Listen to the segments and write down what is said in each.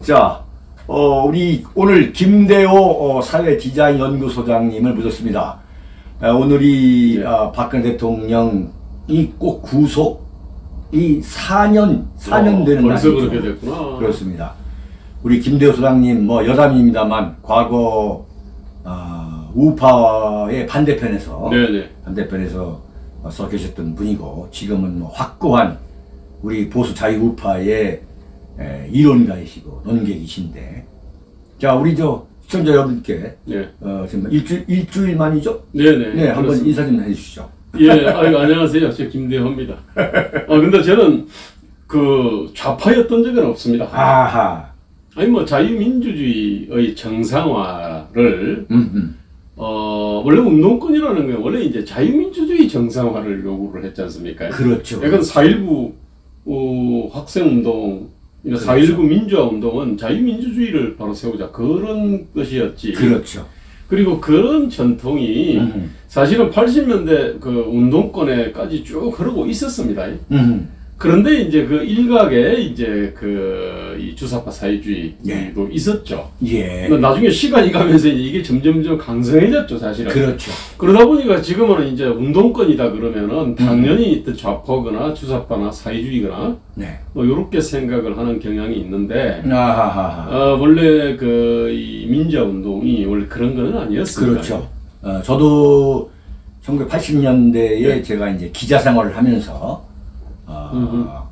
자, 우리 오늘 김대호 사회 디자인 연구소장님을 모셨습니다. 오늘이 박근혜 대통령이 꼭 구속이 4년 되는 벌써 날이죠. 그렇게 됐구나. 그렇습니다. 우리 김대호 소장님 뭐 여담입니다만 과거 우파의 반대편에서 서 계셨던 분이고 지금은 뭐 확고한 우리 보수 자유우파의 이론가이시고 논객이신데, 자, 우리 시청자 여러분께 지금 일주일 만이죠? 네네. 한번 인사 좀 해주시죠. 예, 안녕하세요. 저 김대호입니다. 근데 저는 그 좌파였던 적은 없습니다. 아하. 아니 뭐 자유민주주의의 정상화를 원래 운동권이라는 건 원래 이제 자유민주주의 정상화를 요구를 했지 않습니까? 그렇죠. 약간 4.19 학생운동, 그렇죠. 4.19 민주화운동은 자유민주주의를 바로 세우자 그런 것이었지. 그렇죠. 그리고 그런 전통이 사실은 80년대 그 운동권에까지 쭉 흐르고 있었습니다. 그런데 이제 그 일각에 이제 이 주사파 사회주의도 있었죠. 예. 나중에 시간이 가면서 이게 점점점 강성해졌죠, 사실은. 그렇죠. 그러다 보니까 지금은 이제 운동권이다 그러면은 당연히 좌파거나 주사파나 사회주의거나 뭐 요렇게 생각을 하는 경향이 있는데, 원래 이 민주화 운동이 원래 그런 거는 아니었습니다. 그렇죠. 저도 1980년대에 제가 이제 기자 생활을 하면서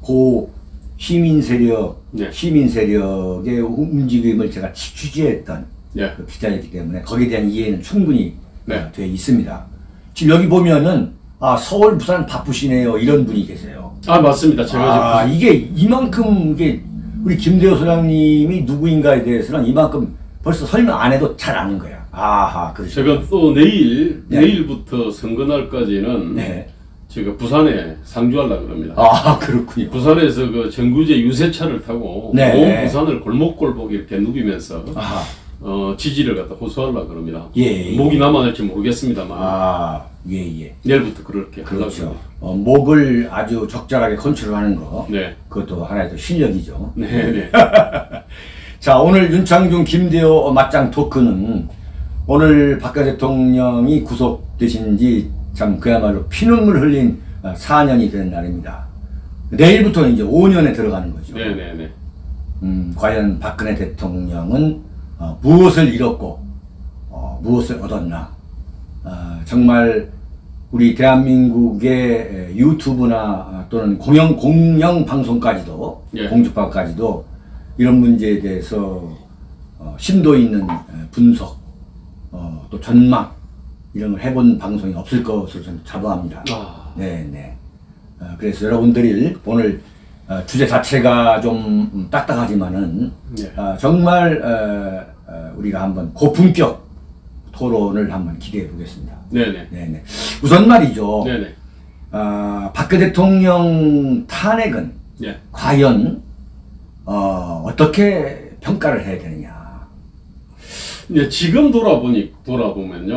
고 시민 세력의 움직임을 제가 취재했던 그 기자이기 때문에 거기에 대한 이해는 충분히 되어 있습니다. 지금 여기 보면은 서울, 부산 바쁘시네요 이런 분이 계세요. 맞습니다. 제가 이게 이만큼 우리 김대호 소장님이 누구인가에 대해서는 이만큼 벌써 설명 안 해도 잘 아는 거야. 그렇죠. 제가 또 내일부터 선거날까지는 제가 부산에 상주하려고 합니다. 그렇군요. 부산에서 그 정구제 유세차를 타고 온 부산을 골목골목 이렇게 누비면서 지지를 갖다 호소하려고 합니다. 목이 남아날지 모르겠습니다만. 내일부터 그렇게 그렇죠. 하려고 합니다. 목을 아주 적절하게 컨트롤하는 거. 그것도 하나의 또 실력이죠. 자, 오늘 윤창중 김대호 맞짱 토크는 오늘 박근혜 대통령이 구속되신 지 참 그야말로 피눈물 흘린 4년이 된 날입니다. 내일부터 이제 5년에 들어가는 거죠. 과연 박근혜 대통령은 무엇을 잃었고 무엇을 얻었나. 정말 우리 대한민국의 유튜브나 또는 공영 방송까지도 공중파까지도 이런 문제에 대해서 심도 있는 분석 또 전망 이런 걸 해본 방송이 없을 것으로 저는 자부합니다. 그래서 여러분들이 오늘 주제 자체가 좀 딱딱하지만은 정말 우리가 한번 고품격 토론을 한번 기대해 보겠습니다. 우선 말이죠. 박근혜 대통령 탄핵은 과연 어떻게 평가를 해야 되느냐. 지금 돌아보면요.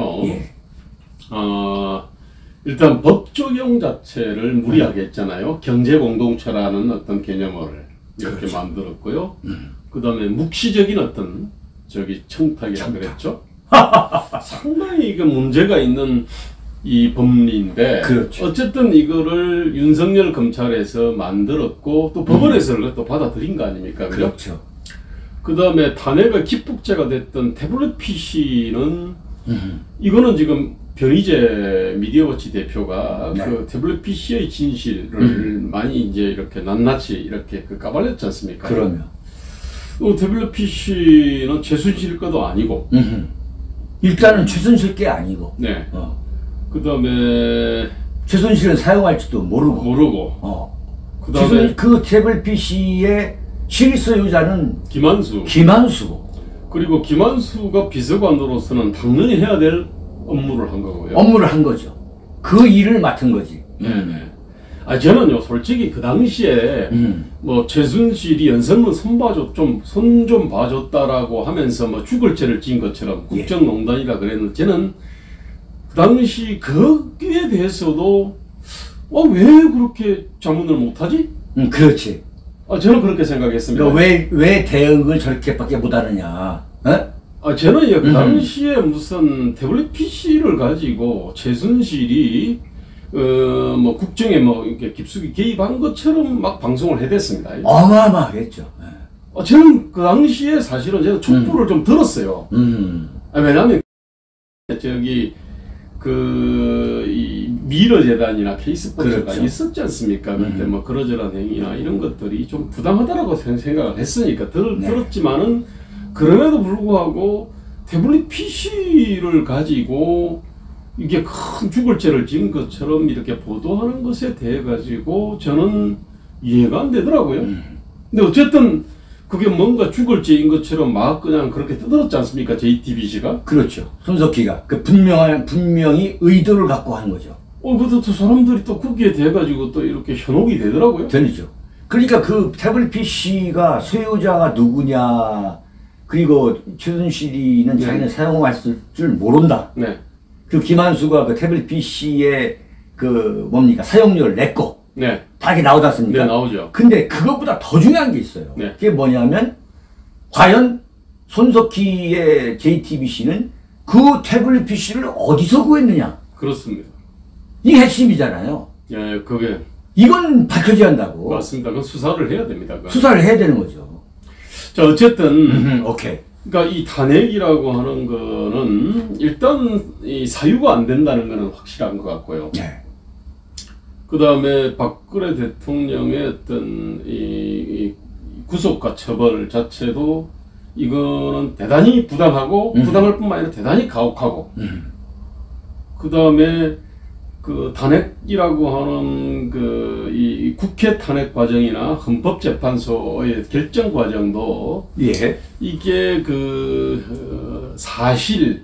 일단 법 적용 자체를 무리하게 했잖아요. 경제공동체라는 어떤 개념을 이렇게 만들었고요. 그 다음에 묵시적인 어떤 청탁이라 그랬죠. 상당히 문제가 있는 이 법리인데, 어쨌든 이거를 윤석열 검찰에서 만들었고 또 법원에서 또 받아들인 거 아닙니까? 그렇죠. 그 다음에 탄핵의 기폭제가 됐던 태블릿 PC는 이거는 지금 변희재 미디어워치 대표가 그 태블릿 PC의 진실을 많이 이제 이렇게 낱낱이 이렇게 까발렸지 않습니까? 그러면 태블릿 PC는 최순실 것도 아니고 일단은 최순실 게 아니고 그 다음에 최순실은 사용할지도 모르고 그 다음에 그 태블릿 PC의 실소유자는 김한수고 그리고 김한수가 비서관으로서는 당연히 해야 될 업무를 한 거고요. 업무를 한 거죠. 그 일을 맡은 거지. 저는요, 솔직히 그 당시에 뭐 최순실이 연설문 손 좀 봐줬다라고 하면서 뭐 죽을 죄를 지은 것처럼 국정농단이라 그랬는데, 저는 그 당시 거기에 대해서도 왜 그렇게 자문을 못하지? 그렇지. 저는 그렇게 생각했습니다. 왜 대응을 저렇게밖에 못하느냐? 어? 저는 그 당시에 무슨 태블릿 PC를 가지고 최순실이 뭐 국정에 뭐 이렇게 깊숙이 개입한 것처럼 막 방송을 해댔습니다. 어마어마하겠죠. 저는 그 당시에 사실은 제가 촛불을 좀 들었어요. 왜냐하면 저기 이 미러 재단이나 K스포츠가 그렇죠. 있었지 않습니까? 그때 뭐 그러저런 행위나 이런 것들이 좀 부당하다라고 생각을 했으니까 들었지만은 그럼에도 불구하고 태블릿 PC를 가지고 이게 큰 죽을 죄를 지은 것처럼 이렇게 보도하는 것에 대해 가지고 저는 이해가 안 되더라고요. 근데 어쨌든 그게 뭔가 죽을 죄인 것처럼 막 그냥 그렇게 떠들었지 않습니까? JTBC가? 그렇죠. 손석희가 분명히 의도를 갖고 한 거죠. 그것도 또 사람들이 또 거기에 대해 가지고 또 이렇게 현혹이 되더라고요. 되죠. 그러니까 그 태블릿 PC가 소유자가 누구냐, 그리고 최순실이는 네. 자기는 사용할 줄 모른다. 네. 그 김한수가 그 태블릿 PC의 그 뭡니까 사용료를 냈고 네. 다 이렇게 나오지 않습니까? 네, 나오죠. 근데 그것보다 더 중요한 게 있어요. 네. 그게 뭐냐면 과연 손석희의 JTBC는 그 태블릿 PC를 어디서 구했느냐? 그렇습니다. 이게 핵심이잖아요. 예, 그게 이건 밝혀져야 한다고. 맞습니다. 그건 수사를 해야 됩니다. 그건. 수사를 해야 되는 거죠. 자, 어쨌든 오케이. 그러니까 이 탄핵이라고 하는 거는 일단 이 사유가 안 된다는 거는 확실한 것 같고요. 네. 그 다음에 박근혜 대통령의 어떤 이 구속과 처벌 자체도 이거는 대단히 부당하고 부당할 뿐만 아니라 대단히 가혹하고 그 다음에 그 탄핵이라고 하는 이 국회 탄핵 과정이나 헌법재판소의 결정 과정도 예. 이게 사실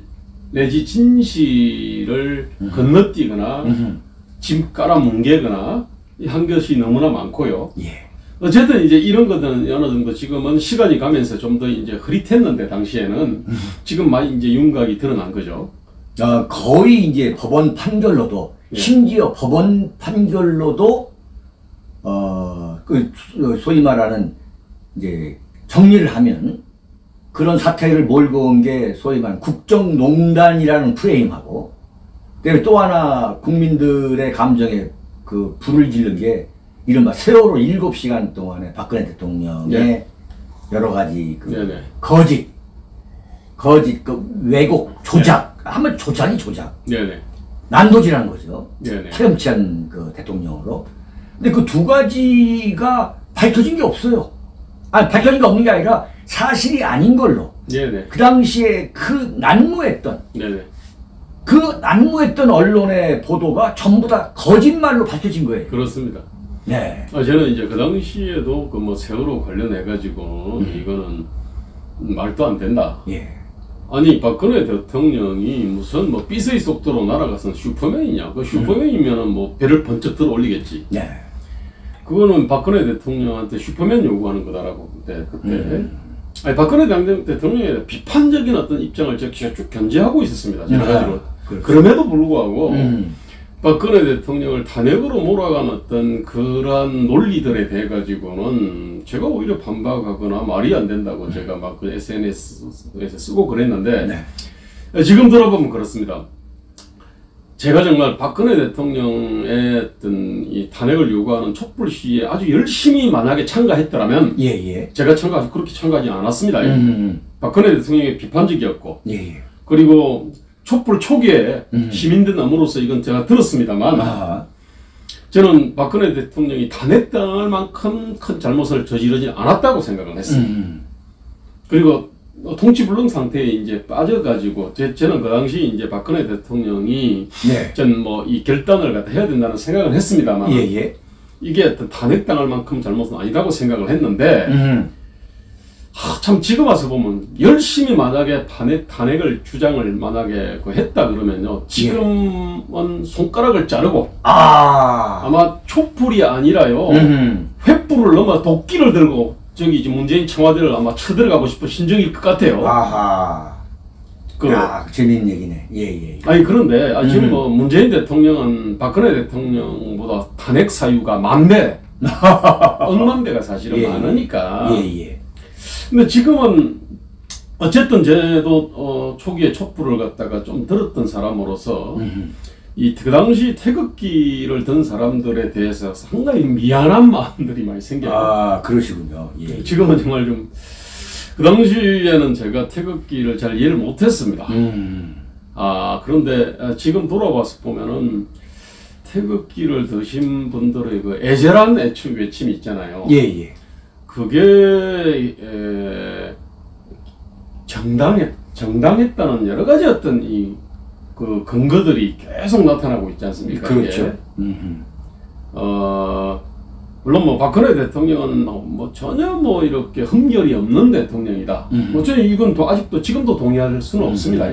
내지 진실을 건너뛰거나 짐 깔아 뭉개거나 한 것이 너무나 많고요. 예. 어쨌든 이제 이런 것들은 어느 정도 지금은 시간이 가면서 좀 더 이제 흐릿했는데 당시에는 지금 많이 이제 윤곽이 드러난 거죠. 거의 이제 법원 판결로도 예. 심지어 법원 판결로도 소위 말하는 이제 정리를 하면 그런 사태를 몰고 온 게 소위 말하는 국정농단이라는 프레임하고 그다음에 또 하나 국민들의 감정에 그 불을 지른 게 이른바 세월호 7시간 동안에 박근혜 대통령의 네. 여러 가지 네네. 거짓 왜곡 조작 한번 조작이 조작 네네. 난도질한 거죠. 네네. 파렴치한 그 대통령으로. 근데 그 두 가지가 밝혀진 게 없어요. 아니, 밝혀진 게 없는 게 아니라 사실이 아닌 걸로. 네네. 그 당시에 난무했던 언론의 보도가 전부 다 거짓말로 밝혀진 거예요. 그렇습니다. 네. 저는 이제 그 당시에도 그 뭐 세월호 관련해가지고 이거는 말도 안 된다. 예. 아니 박근혜 대통령이 무슨 뭐 삐스의 속도로 날아가선 슈퍼맨이냐? 그 슈퍼맨이면은 뭐 배를 번쩍 들어 올리겠지. 네. 그거는 박근혜 대통령한테 슈퍼맨 요구하는 거다라고 그때. 아니 박근혜 대통령에 비판적인 어떤 입장을 제가 쭉 견지하고 있었습니다. 여러 가지로. 그럼에도 불구하고 박근혜 대통령을 탄핵으로 몰아간 어떤 그러한 논리들에 대해 가지고는 제가 오히려 반박하거나 말이 안 된다고 제가 막 그 SNS에서 쓰고 그랬는데 네. 지금 들어보면 그렇습니다. 제가 정말 박근혜 대통령의 어떤 이 탄핵을 요구하는 촛불 시위에 아주 열심히 만약에 참가했더라면 예. 제가 그렇게 참가하지 않았습니다. 박근혜 대통령이 비판적이었고 예. 그리고 촛불 초기에 시민들 남으로서 이건 제가 들었습니다만 저는 박근혜 대통령이 탄핵당할 만큼 큰 잘못을 저지르지 않았다고 생각을 했어요. 그리고 통치불능 상태에 이제 빠져가지고 저는 그 당시 이제 박근혜 대통령이 네. 전 뭐 이 결단을 갖다 해야 된다는 생각을 했습니다만 예. 이게 어떤 탄핵당할 만큼 잘못은 아니라고 생각을 했는데 참 지금 와서 보면 열심히 만약에 탄핵을 주장을 만약에 했다 그러면요 지금은 손가락을 자르고 아마 촛불이 아니라요 횃불을 넘어 도끼를 들고 저기 이제 문재인 청와대를 아마 쳐들어가고 싶은 심정일 것 같아요. 아하. 재밌는 얘기네. 예. 아니 그런데 지금 뭐 문재인 대통령은 박근혜 대통령보다 탄핵 사유가 많네. 억만배가 사실은 예, 많으니까. 예. 근데 지금은 어쨌든 저도 초기에 촛불을 갖다가 좀 들었던 사람으로서 그 당시 태극기를 든 사람들에 대해서 상당히 미안한 마음들이 많이 생겨요. 아, 그러시군요. 예. 지금은 정말 좀 그 당시에는 제가 태극기를 잘 이해를 못했습니다. 그런데 지금 돌아와서 보면은 태극기를 드신 분들의 그 애절한 외침이 있잖아요. 예. 그게 정당했다는 여러 가지 어떤 그 근거들이 계속 나타나고 있지 않습니까? 그렇죠. 물론 뭐 박근혜 대통령은 뭐 전혀 뭐 이렇게 흠결이 없는 대통령이다. 뭐 저는 이건 아직도 지금도 동의할 수는 없습니다.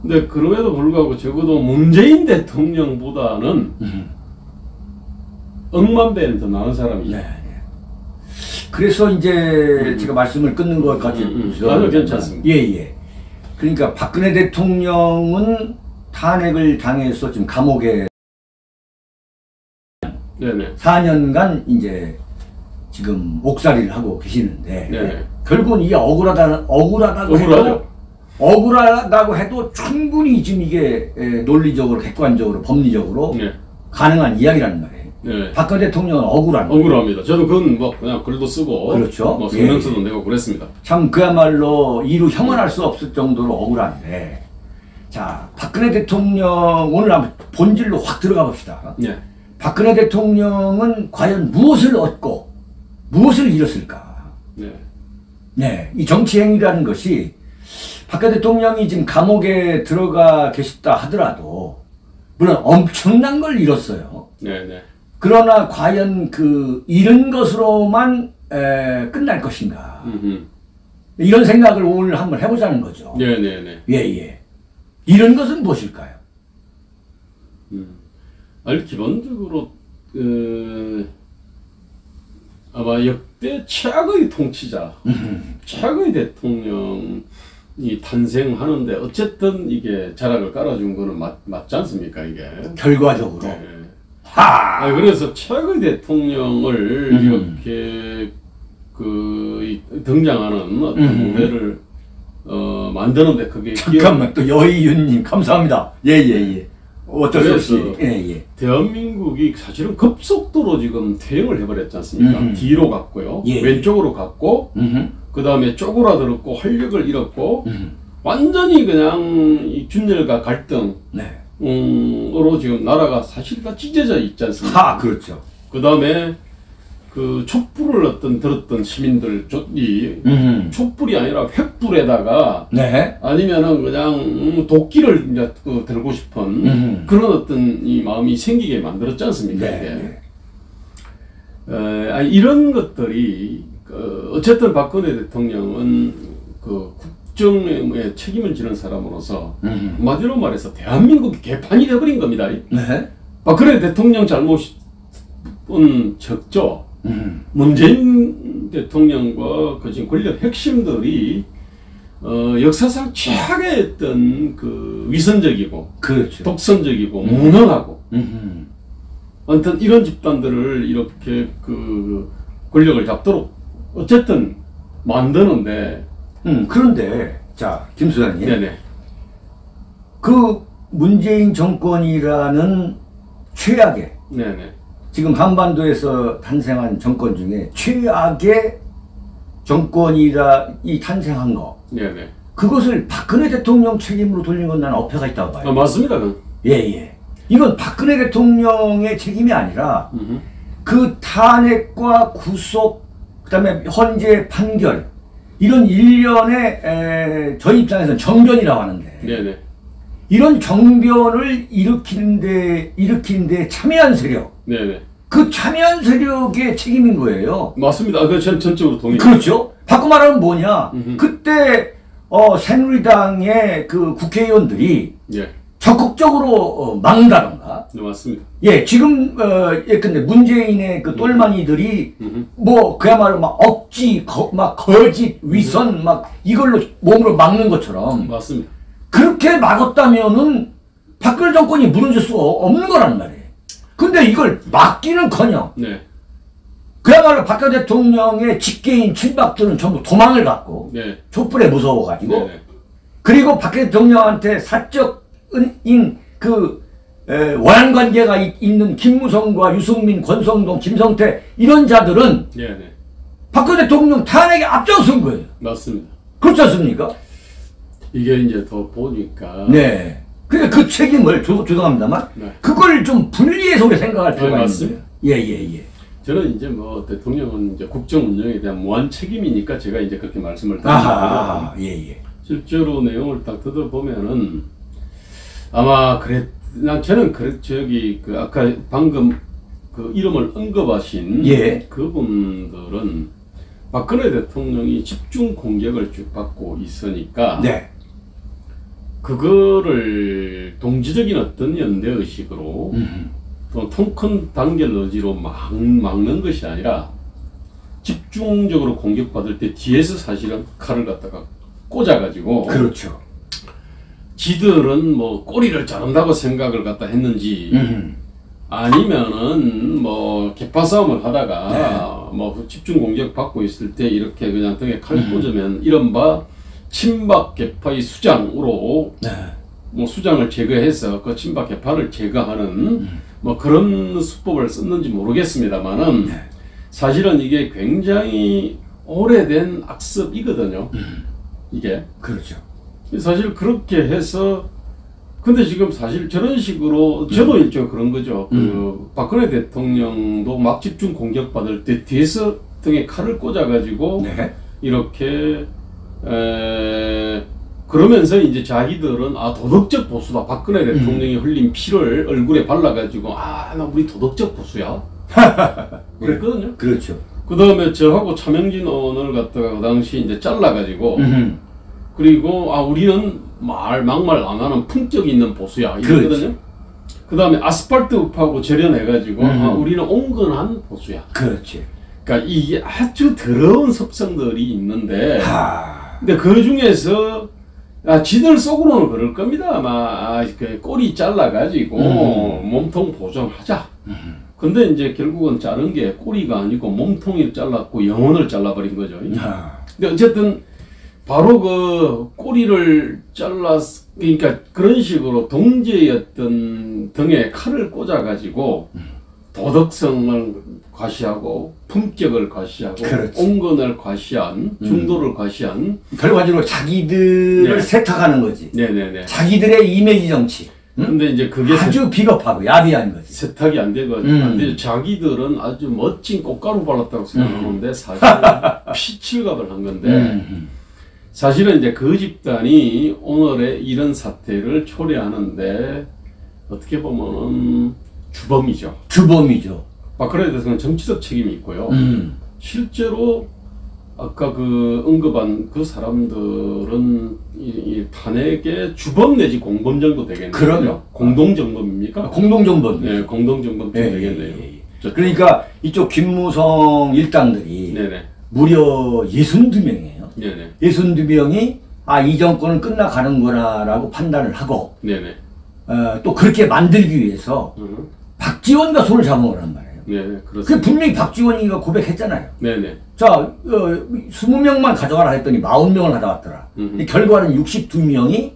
근데 그럼에도 불구하고 적어도 문재인 대통령보다는 억만 배는 더 나은 사람이죠. 네. 그래서 이제 제가 말씀을 끊는 것까지 아니요, 괜찮습니다. 예. 그러니까 박근혜 대통령은 탄핵을 당해서 지금 감옥에 네네. 4년간 이제 지금 옥살이를 하고 계시는데 네네. 결국은 이게 억울하다고 해도 충분히 지금 이게 논리적으로 객관적으로 법리적으로 네. 가능한 이야기라는 말이에요. 네. 박근혜 대통령은 억울합니다. 저는 그건 뭐 그냥 글도 쓰고 그렇죠. 뭐 성명서도 내고 그랬습니다. 참 그야말로 이루 형언할 수 없을 정도로 억울한데, 자, 박근혜 대통령 오늘 한번 본질로 확 들어가 봅시다. 네. 박근혜 대통령은 과연 무엇을 얻고 무엇을 잃었을까? 네, 이 정치행위라는 것이 박근혜 대통령이 지금 감옥에 들어가 계시다 하더라도 물론 엄청난 걸 잃었어요. 네. 그러나 과연 그 잃은 것으로만 끝날 것인가? 이런 생각을 오늘 한번 해보자는 거죠. 네. 예. 잃은 것은 무엇일까요? 아니 기본적으로 아마 역대 최악의 통치자, 최악의 대통령이 탄생하는데 어쨌든 이게 자락을 깔아준 거는 맞지 않습니까 이게? 결과적으로. 네. 그래서 최악의 대통령을 이렇게 등장하는 어떤 무대를 만드는데 그게 잠깐만 또 여의윤님 감사합니다. 예. 어쩔 수 없이. 예. 대한민국이 사실은 급속도로 지금 퇴행을 해버렸지 않습니까? 뒤로 갔고요. 예. 왼쪽으로 갔고, 그 다음에 쪼그라들었고, 활력을 잃었고, 완전히 그냥 이 균열과 갈등, 으로 지금 나라가 사실 다 찢어져 있지 않습니까? 그렇죠. 그 다음에 그 촛불을 들었던 시민들이 촛불이 아니라 횃불에다가 아니면은 그냥 도끼를 이제 들고 싶은 그런 어떤 이 마음이 생기게 만들었지 않습니까? 이런 것들이 어쨌든 박근혜 대통령은 그 국정에 책임을 지는 사람으로서 한마디로 말해서 대한민국이 개판이 되어버린 겁니다. 박근혜 대통령 잘못은 적죠. 문재인 대통령과 그 지금 권력 핵심들이 역사상 최악의 어떤 그 위선적이고 그렇죠. 독선적이고 무능하고 아무튼 이런 집단들을 이렇게 그 권력을 잡도록 어쨌든 만드는데 그런데 자 김수장님, 네네. 그 문재인 정권이라는 최악의 지금 한반도에서 탄생한 정권 중에 최악의 정권이 탄생한 거. 그것을 박근혜 대통령 책임으로 돌린 건 나는 어폐가 있다고 봐요. 맞습니다. 예. 이건 박근혜 대통령의 책임이 아니라 그 탄핵과 구속, 그다음에 헌재 판결 이런 일련의 저희 입장에서는 정변이라고 하는데 이런 정변을 일으키는데 참여한 세력. 그 참여한 세력의 책임인 거예요. 맞습니다. 그 전적으로 동의합니다. 그렇죠. 바꿔 말하면 뭐냐? 그때 새누리당의 그 국회의원들이 적극적으로 막는다던가. 맞습니다. 지금 근데 문재인의 그 똘마니들이 뭐 그야말로 막 억지, 막 거짓, 위선 막 이걸로 몸으로 막는 것처럼. 맞습니다. 그렇게 막았다면은 박근혜 정권이 무너질 수가 없는 거란 말이에요. 근데 이걸 막기는커녕 그야말로 박근혜 대통령의 직계인 친박들은 전부 도망을 갔고 네. 촛불에 무서워가지고 네네. 그리고 박근혜 대통령한테 사적인 그 원한관계가 있는 김무성과 유승민, 권성동, 김성태 이런 자들은 네네. 박근혜 대통령 탄핵에 앞장선 거예요. 맞습니다. 그렇지 않습니까? 이게 이제 더 보니까 네. 그러니까 그 책임을 죄송합니다만 네. 그걸 좀 분리해서 우리 생각할 필요가 있는 맞습니다. 거예요. 예예예. 저는 이제 뭐 대통령은 이제 국정 운영에 대한 무한 책임이니까 제가 이제 그렇게 말씀을 아하 드리는 예예. 실제로 내용을 딱 들어보면은 아마 저는 저기 그 아까 방금 그 이름을 언급하신 예. 그분들은 박근혜 대통령이 집중 공격을 쭉 받고 있으니까 네. 그거를 동지적인 어떤 연대 의식으로 또 통큰 단결 의지로 막는 것이 아니라 집중적으로 공격받을 때 뒤에서 사실은 칼을 갖다가 꽂아가지고 그렇죠. 지들은 뭐 꼬리를 자른다고 생각을 갖다 했는지 아니면은 뭐 개파 싸움을 하다가 네. 뭐 집중 공격 받고 있을 때 이렇게 그냥 등에 칼 꽂으면 이른바 친박 개파의 수장으로 네. 뭐 수장을 제거해서 그 친박 개파를 제거하는 뭐 그런 수법을 썼는지 모르겠습니다만은 네. 사실은 이게 굉장히 오래된 악습이거든요. 이게 그렇죠. 사실 그렇게 해서 근데 지금 사실 저런 식으로 저도 일종 그런 거죠. 그 박근혜 대통령도 막 집중 공격받을 때 뒤에서 등에 칼을 꽂아가지고 네. 이렇게 그러면서 이제 자기들은 도덕적 보수다. 박근혜 대통령이 흘린 피를 얼굴에 발라가지고 나 우리 도덕적 보수야. 그랬거든요. 그렇죠. 그 다음에 저하고 차명진 의원을 갖다가 그 당시 이제 잘라가지고 그리고 우리는 막말 안 하는 품격 있는 보수야 이러거든요. 그 다음에 아스팔트 읍하고 절연해가지고 우리는 온건한 보수야. 그렇지. 그러니까 이게 아주 더러운 습성들이 있는데 근데 그 중에서 지들 속으로는 그럴 겁니다. 아마 그 꼬리 잘라가지고 몸통 보존하자. 근데 이제 결국은 자른 게 꼬리가 아니고 몸통을 잘랐고 영혼을 잘라버린 거죠. 근데 어쨌든 바로 그 꼬리를 그러니까 그런 식으로 동지의 어떤 등에 칼을 꽂아가지고 도덕성을 과시하고 품격을 과시하고 그렇지. 온건을 과시한 중도를 과시한 결과적으로 자기들을 네. 세탁하는 거지. 네네네. 자기들의 이미지 정치. 근데 이제 그게 아주 비겁하고 야비한 거지. 세탁이 안 되고 안 되죠. 자기들은 아주 멋진 꽃가루 발랐다고 생각하는데 사실은 피칠갑을 한 건데 사실은 이제 그 집단이 오늘의 이런 사태를 초래하는데 어떻게 보면은 주범이죠. 주범이죠. 박근혜 대통령 정치적 책임이 있고요. 실제로 아까 그 언급한 그 사람들은 이 탄핵의 주범 내지 공범 정도 되겠네요. 그럼요. 공동정범입니까? 공동정범. 네, 공동정범 좀 예, 되겠네요. 그러니까 이쪽 김무성 일당들이 네네. 무려 62명이에요. 네네. 62명이 이 정권은 끝나가는구나라고 판단을 하고 네네. 또 그렇게 만들기 위해서 박지원과 손을 잡은 거란 말이에요. 네네. 그 그렇습니다. 분명히 박지원이가 고백했잖아요. 네네. 자, 20명만 가져가라 했더니 40명을 가져왔더라. 이 결과는 62명이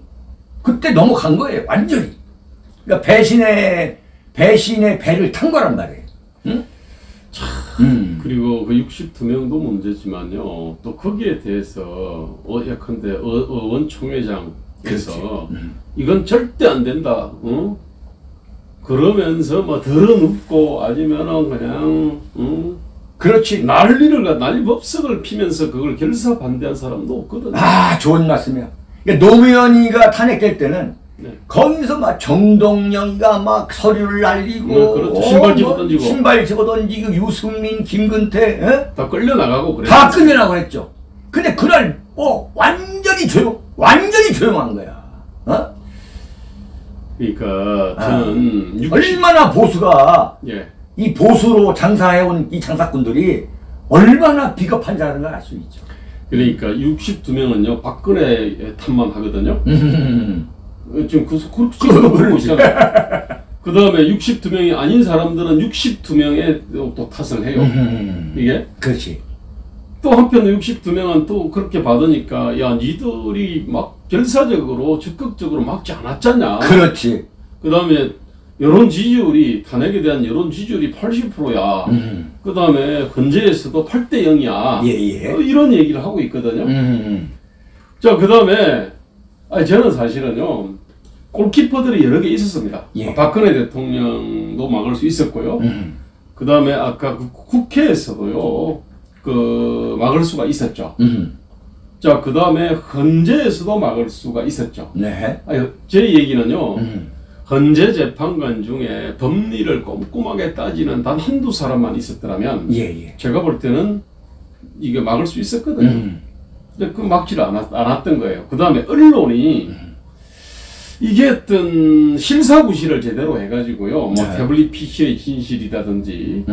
그때 넘어간 거예요. 완전히. 그러니까 배신의 배를 탄 거란 말이에요. 응? 그리고 그 62명도 문제지만요. 또 거기에 대해서 예컨대 의원 총회장에서 이건 절대 안 된다. 그러면서 뭐 더러눕고 아니면은 그냥 그렇지. 난리 법석을 피면서 그걸 결사 반대한 사람도 없거든요. 좋은 말씀이야. 그러니까 노무현이가 탄핵될 때는 네. 거기서 막 정동영이가 막 서류를 날리고 그렇죠. 신발 집어 던지고. 신발 집어 던지고 유승민, 김근태 다 끌려 나가고 그래. 다 끌려나고 그랬죠. 근데 그날 완전히 조용한 거야. 그러니까 저는 얼마나 보수가 예. 이 보수로 장사해온 이 장사꾼들이 얼마나 비겁한지라는 걸 알 수 있죠. 그러니까 62명은요 박근혜 탓만 하거든요. 지금 그렇게 보고 있잖아요. 그 다음에 62명이 아닌 사람들은 62명에 또 탓을 해요. 이게. 그렇지. 또 한편 62명은 또 그렇게 받으니까 야 니들이 막 결사적으로 적극적으로 막지 않았잖냐. 그렇지. 그 다음에 여론 지지율이 탄핵에 대한 여론 지지율이 80%야. 그 다음에 헌재에서도 8대 0이야. 예예. 이런 얘기를 하고 있거든요. 자, 그 다음에 저는 사실은요 골키퍼들이 여러 개 있었습니다. 예. 박근혜 대통령도 막을 수 있었고요. 그 다음에 아까 국회에서도요 그 막을 수가 있었죠. 자, 그 다음에 헌재에서도 막을 수가 있었죠. 네. 제 얘기는요 헌재 재판관 중에 법리를 꼼꼼하게 따지는 단 한두 사람만 있었더라면 예예. 제가 볼 때는 이게 막을 수 있었거든요. 근데 그 막지를 않았던 거예요. 그 다음에 언론이 이게 어떤 실사구실을 제대로 해가지고요. 뭐 네. 태블릿 PC의 진실이라든지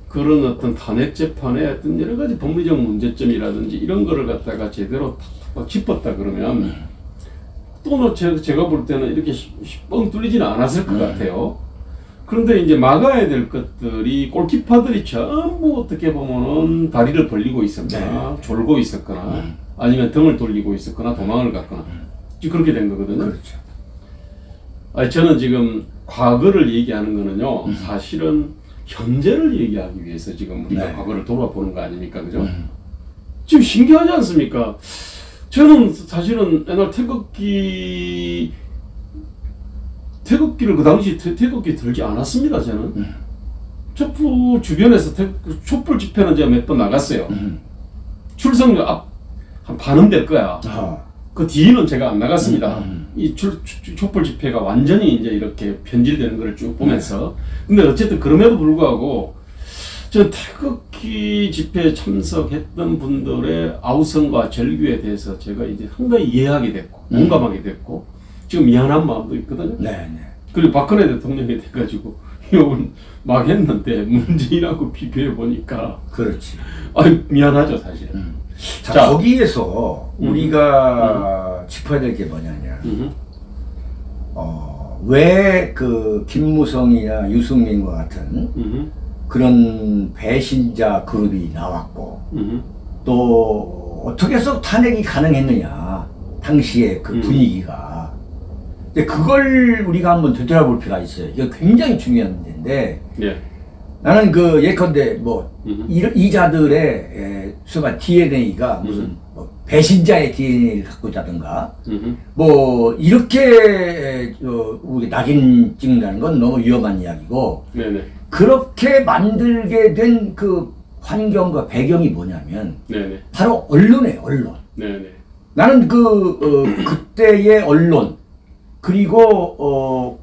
그런 어떤 탄핵 재판의 어떤 여러 가지 법리적 문제점이라든지 이런 거를 갖다가 제대로 탁탁 짚었다 그러면 또는 제가 볼 때는 이렇게 뻥 뚫리지는 않았을 것 같아요. 그런데 이제 막아야 될 것들이 골키퍼들이 전부 어떻게 보면은 다리를 벌리고 있었거나 네. 졸고 있었거나 아니면 등을 돌리고 있었거나 도망을 갔거나 그렇게 된 거거든요. 그렇죠. 저는 지금 과거를 얘기하는 거는요 사실은 현재를 얘기하기 위해서 지금 우리가 네. 과거를 돌아보는 거 아닙니까, 그죠? 지금 신기하지 않습니까? 저는 사실은 옛날 태극기를 그 당시 태극기 들지 않았습니다. 저는 촛불 주변에서 촛불 집회는 제가 몇 번 나갔어요. 출석률 앞 한 반은 될 거야. 그 뒤는 제가 안 나갔습니다. 이 촛불 집회가 완전히 이제 이렇게 변질되는 걸 쭉 보면서. 근데 어쨌든 그럼에도 불구하고 저 태극기 집회에 참석했던 분들의 아우성과 절규에 대해서 제가 이제 상당히 이해하게 됐고 공감하게 됐고 지금 미안한 마음도 있거든요. 네. 그리고 박근혜 대통령이 돼가지고 욕을 막 했는데 문재인하고 비교해 보니까 그렇지. 미안하죠 사실. 자, 거기에서 우리가 짚어야 될 게 뭐냐냐. 왜 그 김무성이나 유승민과 같은 그런 배신자 그룹이 나왔고 또 어떻게 해서 탄핵이 가능했느냐 당시에 그 분위기가. 근데 그걸 우리가 한번 되돌아볼 필요가 있어요. 이거 굉장히 중요한 문제인데 예. 나는 그 예컨대 뭐 이자들의 소가 DNA가 무슨 뭐 배신자의 DNA를 갖고 있다든가 뭐 이렇게 우리 낙인 찍는다는 건 너무 위험한 이야기고. 네네. 그렇게 만들게 된 그 환경과 배경이 뭐냐면 네네. 바로 언론이에요. 언론. 네네. 나는 그때의 언론 그리고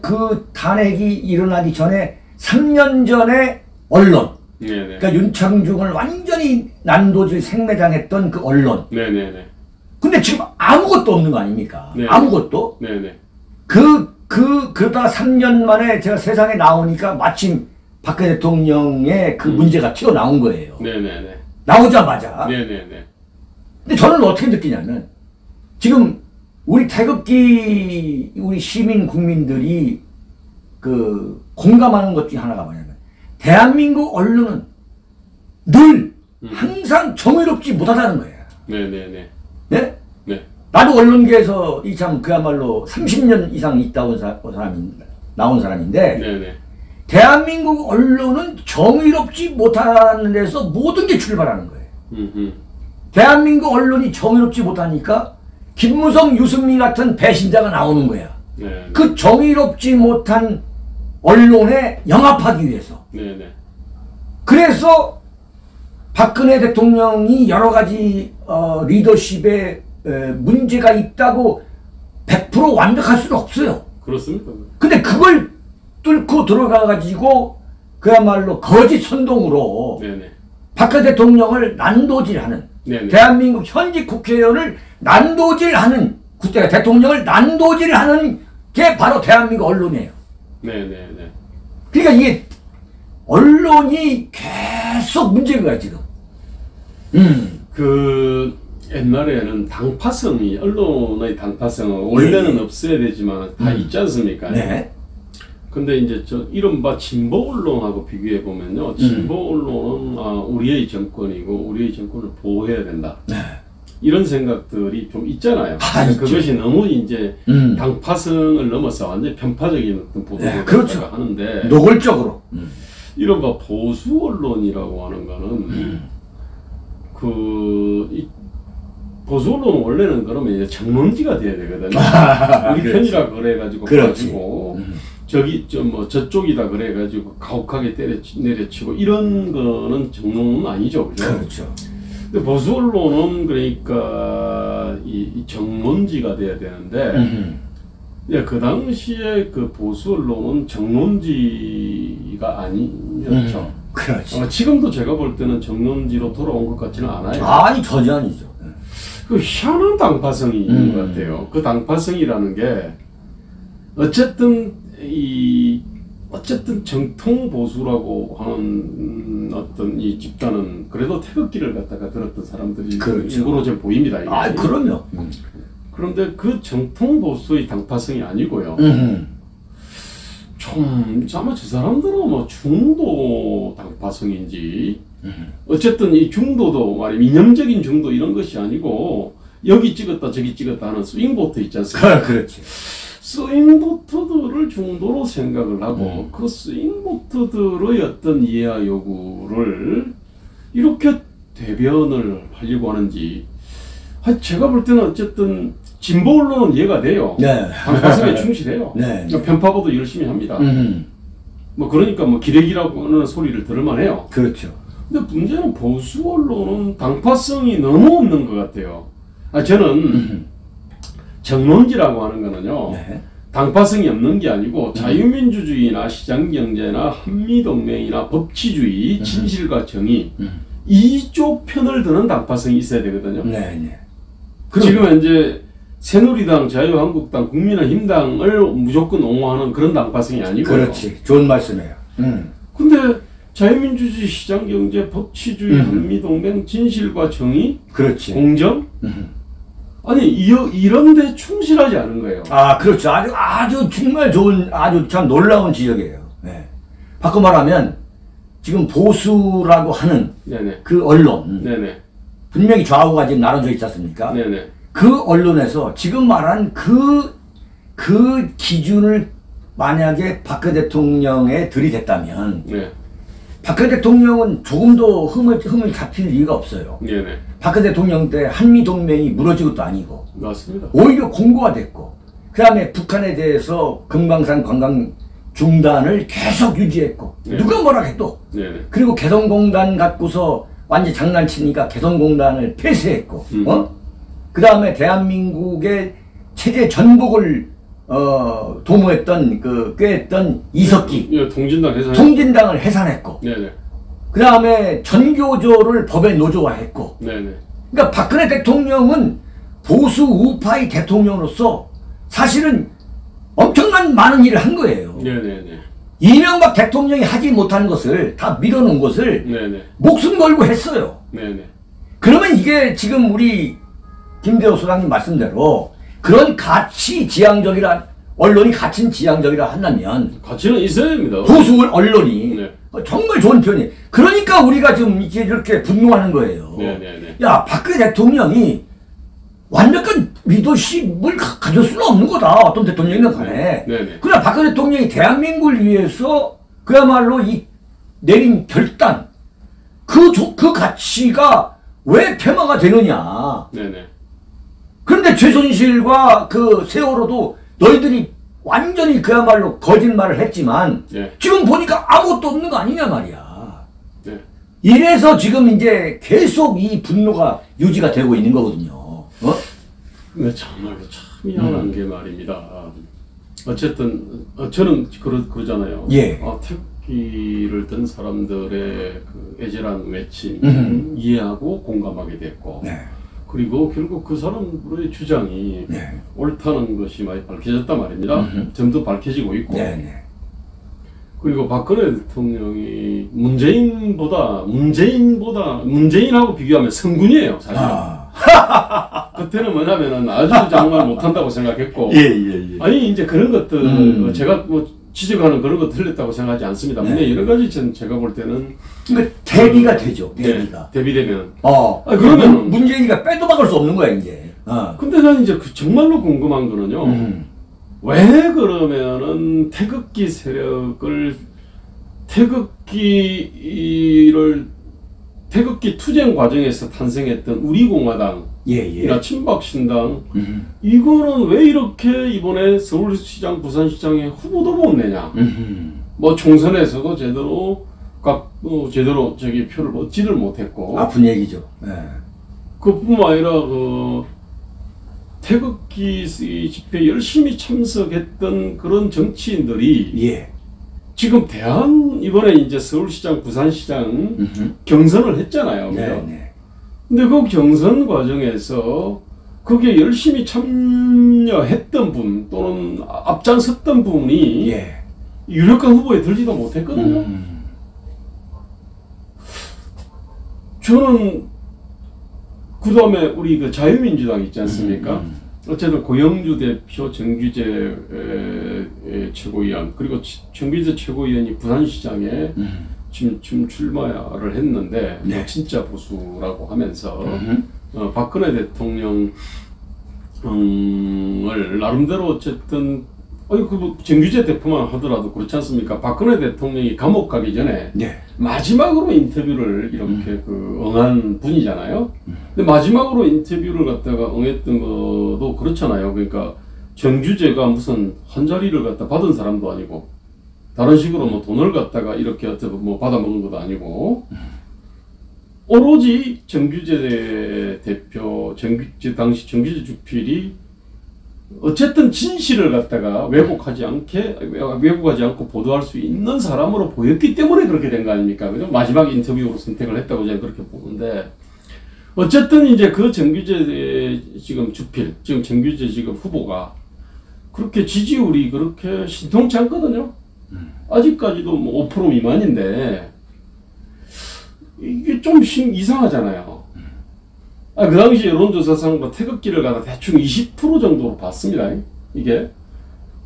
그 탄핵이 일어나기 전에 3년 전에 언론. 네네. 그러니까 윤창중을 완전히 난도질 생매장했던 그 언론. 네네네. 근데 지금 아무것도 없는 거 아닙니까? 네네. 아무것도. 네네. 그러다가 3년 만에 제가 세상에 나오니까 마침 박근혜 대통령의 그 문제가 튀어나온 거예요. 네네네. 나오자마자. 네네네. 근데 저는 어떻게 느끼냐면 지금 우리 태극기 우리 시민 국민들이 그 공감하는 것 중에 하나가 뭐냐면 대한민국 언론은 늘 항상 정의롭지 못하다는 거예요. 네네네. 네? 네. 나도 언론계에서 이 참 그야말로 30년 이상 있다 온 나온 사람인데 네네. 대한민국 언론은 정의롭지 못하는 데서 모든 게 출발하는 거예요. 대한민국 언론이 정의롭지 못하니까 김무성, 유승민 같은 배신자가 나오는 거야. 네네. 그 정의롭지 못한 언론에 영합하기 위해서. 네네. 그래서 박근혜 대통령이 여러 가지 리더십에 문제가 있다고 100% 완벽할 수는 없어요. 그렇습니까? 근데 그걸 뚫고 들어가가지고 그야말로 거짓 선동으로 네네. 박근혜 대통령을 난도질하는 네네. 대한민국 현직 국회의원을 난도질하는 그때 대통령을 난도질하는 게 바로 대한민국 언론이에요. 네네네. 그러니까 이게 언론이 계속 문제가 지금. 그 옛날에는 당파성이 언론의 당파성은 원래는 없어야 되지만 다 있지 않습니까? 네. 근데 이제 저 이른바 진보 언론하고 비교해 보면요, 진보 언론은 우리의 정권이고 우리의 정권을 보호해야 된다. 네. 이런 생각들이 좀 있잖아요. 있죠. 그것이 너무 이제 당파성을 넘어서 완전 편파적인 어떤 보도를 네, 그렇죠. 하는데 노골적으로. 이른바 보수 언론이라고 하는 거는 이 보수 언론은 원래는 그러면 이제 정론지가 돼야 되거든요. 우리 편이라 그래가지고 가지고 저기 뭐 저쪽이다 그래가지고 가혹하게 내려치고 이런 거는 정론은 아니죠, 그죠? 그렇죠. 근데 보수 언론은 그러니까 이 정론지가 돼야 되는데, 그 당시에 그 보수 언론은 정론지가 아니었죠. 그렇지. 지금도 제가 볼 때는 정론지로 돌아온 것 같지는 않아요. 아니, 전혀 아니죠. 그 희한한 당파성이 있는 것 같아요. 그 당파성이라는 게 어쨌든 정통 보수라고 하는 어떤 이 집단은 그래도 태극기를 갖다가 들었던 사람들이 그렇죠. 일부러 좀 보입니다. 이게. 그럼요. 그런데 그 정통 보수의 당파성이 아니고요. 좀 아마 저 사람들은 뭐 중도 당파성인지 어쨌든 이 중도도 말이 이념적인 중도 이런 것이 아니고 여기 찍었다 저기 찍었다 하는 스윙보트 있지 않습니까? 그렇지. 스윙보트들을 중도로 생각을 하고 그 스윙보트들의 어떤 이해와 요구를 이렇게 대변을 하려고 하는지 제가 볼 때는 어쨌든 진보 언론은 이해가 돼요. 네. 당파성에 충실해요. 네. 편파보도 열심히 합니다. 뭐 그러니까 뭐 기레기라고 하는 소리를 들을만해요. 그렇죠. 근데 문제는 보수 언론은 당파성이 너무 없는 것 같아요. 저는 정론지라고 하는 거는요. 네. 당파성이 없는 게 아니고 자유민주주의나 시장경제나 한미동맹이나 법치주의, 진실과 정의 이쪽 편을 드는 당파성이 있어야 되거든요. 네. 지금 현재 새누리당, 자유한국당, 국민의힘당을 무조건 옹호하는 그런 당파성이 아니고요. 그렇지. 좋은 말씀이에요. 근데 자유민주주의, 시장경제, 법치주의, 한미동맹, 진실과 정의, 그렇지. 공정? 아니 이런 데 충실하지 않은 거예요. 그렇죠. 아주 정말 좋은, 아주 참 놀라운 지적이에요. 네. 바꿔 말하면 지금 보수라고 하는 네네. 그 언론, 네네. 분명히 좌우가 지금 나눠져 있지 않습니까? 네네. 그 언론에서 지금 말한 그 기준을 만약에 박근혜 대통령에 들이댔다면, 네. 박근혜 대통령은 조금도 흠을 잡힐 이유가 없어요. 네네. 박근혜 대통령 때 한미동맹이 무너진 것도 아니고, 맞습니다. 오히려 공고가 됐고, 그 다음에 북한에 대해서 금강산 관광 중단을 계속 유지했고, 네. 누가 뭐라 해도, 네네. 그리고 개성공단 갖고서 완전 장난치니까 개성공단을 폐쇄했고, 그 다음에 대한민국의 체제 전복을 도모했던 꾀했던 이석기, 통진당을 해산했고, 네네. 그 다음에 전교조를 법에 노조화했고, 네네. 그러니까 박근혜 대통령은 보수 우파의 대통령으로서 사실은 엄청난 많은 일을 한 거예요. 네네네. 이명박 대통령이 하지 못한 것을 다 밀어놓은 것을 네네. 목숨 걸고 했어요. 네네. 그러면 이게 지금 우리 김대호 소장님 말씀대로 그런 가치 지향적이라, 언론이 가치 지향적이라 한다면 가치는 있어야 됩니다. 보수 언론이 네. 정말 좋은 편이에요. 그러니까 우리가 지금 이렇게 분노하는 거예요. 네네네. 야, 박근혜 대통령이 완벽한 리더십을 가질 수는 없는 거다. 어떤 대통령이든 간에. 네네. 그러나 박근혜 대통령이 대한민국을 위해서 그야말로 이 내린 결단, 그 가치가 왜 폐마가 되느냐. 네네. 그런데 최순실과 그 세월호도 너희들이 완전히 그야말로 거짓말을 했지만, 네. 지금 보니까 아무것도 없는 거 아니냐 말이야. 네. 이래서 지금 이제 계속 이 분노가 유지가 되고 있는 거거든요. 근데 정말로 참 희한한 게 말입니다. 어쨌든 저는 그러잖아요. 예. 태극기를 든 사람들의 그 애절한 외침 이해하고 공감하게 됐고, 네. 그리고 결국 그 사람들의 주장이 네. 옳다는 것이 많이 밝혀졌단 말입니다. 점점 밝혀지고 있고. 네. 그리고 박근혜 대통령이 문재인하고 비교하면 성군이에요, 사실. 그때는 뭐냐면은 아주 정말 못한다고 생각했고. 예. 아니, 이제 그런 것들, 제가 뭐 지적하는 그런 거 틀렸다고 생각하지 않습니다. 네. 근데 여러 가지 제가 볼 때는 그러니까 대비가 되죠. 대비가. 네, 대비되면. 그러면 문재인이가 빼도 박을 수 없는 거야 이제. 근데 난 이제 정말로 궁금한 거는요. 왜 그러면은 태극기 세력을 태극기 투쟁 과정에서 탄생했던 우리공화당 이나 친박신당 이거는 왜 이렇게 이번에 서울시장 부산시장에 후보도 못 내냐. 뭐 총선에서도 제대로 표를 얻지를 못했고 아픈 얘기죠. 그뿐만 아니라 태극기 집회에 열심히 참석했던 그런 정치인들이 지금 이번에 이제 서울시장 부산시장 경선을 했잖아요. 그죠? 근데 그 경선 과정에서 거기에 열심히 참여했던 분 또는 앞장섰던 분이 유력한 후보에 들지도 못했거든요. 저는 그 다음에 우리 그 자유민주당 있지 않습니까? 어쨌든 고영주 대표, 정규재 최고위원 그리고 정규재 최고위원이 부산시장에 지금 출마를 했는데 진짜 보수라고 하면서 박근혜 대통령을 나름대로 어쨌든 뭐 정규재 대표만 하더라도 그렇지 않습니까? 박근혜 대통령이 감옥 가기 전에 마지막으로 인터뷰를 이렇게 응한 분이잖아요. 근데 마지막으로 인터뷰를 갖다가 응했던 것도 그렇잖아요. 그러니까 정규재가 무슨 한 자리를 갖다 받은 사람도 아니고 다른 식으로 뭐 돈을 갖다가 이렇게 뭐 받아먹은 것도 아니고 오로지 정규재 대표, 당시 정규재 주필이 어쨌든 진실을 갖다가 왜곡하지 않고 보도할 수 있는 사람으로 보였기 때문에 그렇게 된 거 아닙니까? 그죠? 마지막 인터뷰로 선택을 했다고 저는 그렇게 보는데 어쨌든 이제 그 정규재 지금 주필, 지금 정규재 지금 후보가 그렇게 지지율이 그렇게 신통치 않거든요. 아직까지도 뭐 5% 미만인데 이게 좀 이상하잖아요. 그 당시 여론조사상 뭐 태극기를 갖다 대충 20% 정도로 봤습니다. 이게.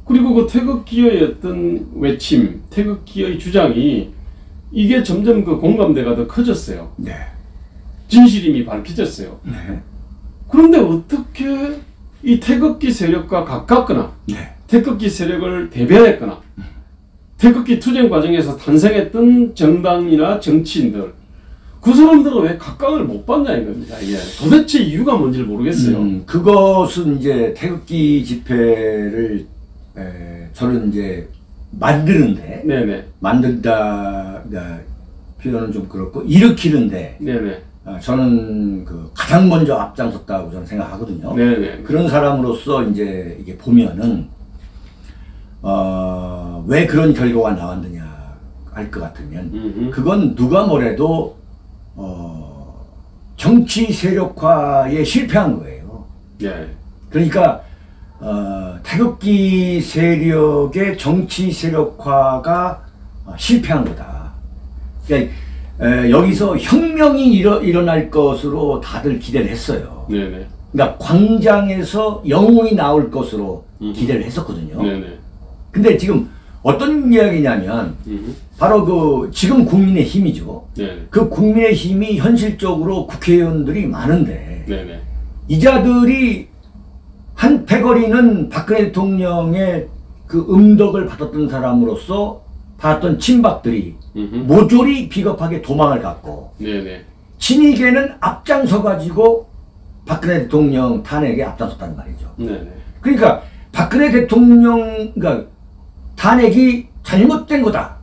그리고 그 태극기의 어떤 외침, 태극기의 주장이 이게 점점 그 공감대가 더 커졌어요. 진실임이 밝혀졌어요. 그런데 어떻게 이 태극기 세력과 가깝거나 태극기 세력을 대변했거나 태극기 투쟁 과정에서 탄생했던 정당이나 정치인들 그 사람들은 왜 각광을 못 받냐 이겁니다. 이게 도대체 이유가 뭔지를 모르겠어요. 그것은 이제 태극기 집회를 저는 이제 만드는데 만든다 표현은 좀 그렇고 일으키는데 저는 가장 먼저 앞장섰다고 저는 생각하거든요. 그런 사람으로서 이제 이게 보면은 왜 그런 결과가 나왔느냐 할 것 같으면 그건 누가 뭐래도 정치 세력화에 실패한 거예요. 그러니까 태극기 세력의 정치 세력화가 실패한 거다. 그러니까 여기서 혁명이 일어날 것으로 다들 기대를 했어요. 그러니까 광장에서 영웅이 나올 것으로 기대를 했었거든요. 근데 지금 어떤 이야기냐면 바로 지금 국민의힘이죠. 그 국민의힘이 현실적으로 국회의원들이 많은데 이자들이 한 패거리는 박근혜 대통령의 그 음덕을 받았던 사람으로서 받았던 친박들이 모조리 비겁하게 도망을 갔고 친이계는 앞장서가지고 박근혜 대통령 탄핵에 앞장섰다는 말이죠. 그러니까 박근혜 대통령 탄핵이 잘못된 거다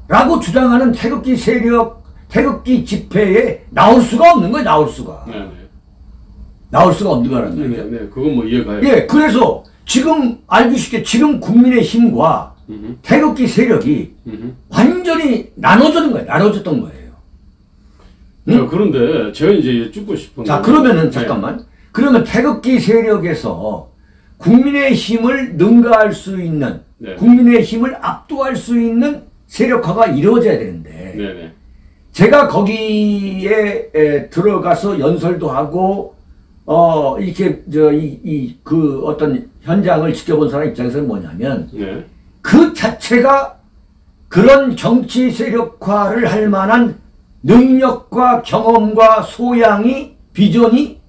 라고 주장하는 태극기 세력, 태극기 집회에 나올 수가 없는 거예요. 나올 수가 없는 거라는 거예요. 그건 뭐 이해가요. 그래서 지금 알기 쉽게 지금 국민의힘과 태극기 세력이 완전히 나눠졌던 거예요. 그런데 제가 이제 여쭙고 싶은 자, 그러면은 잠깐만. 그러면 태극기 세력에서 국민의힘을 능가할 수 있는 국민의힘을 압도할 수 있는 세력화가 이루어져야 되는데 제가 거기에 들어가서 연설도 하고 이렇게 그 어떤 현장을 지켜본 사람 입장에서는 뭐냐면 그 그 자체가 그런 정치 세력화를 할 만한 능력과 경험과 소양이, 비전이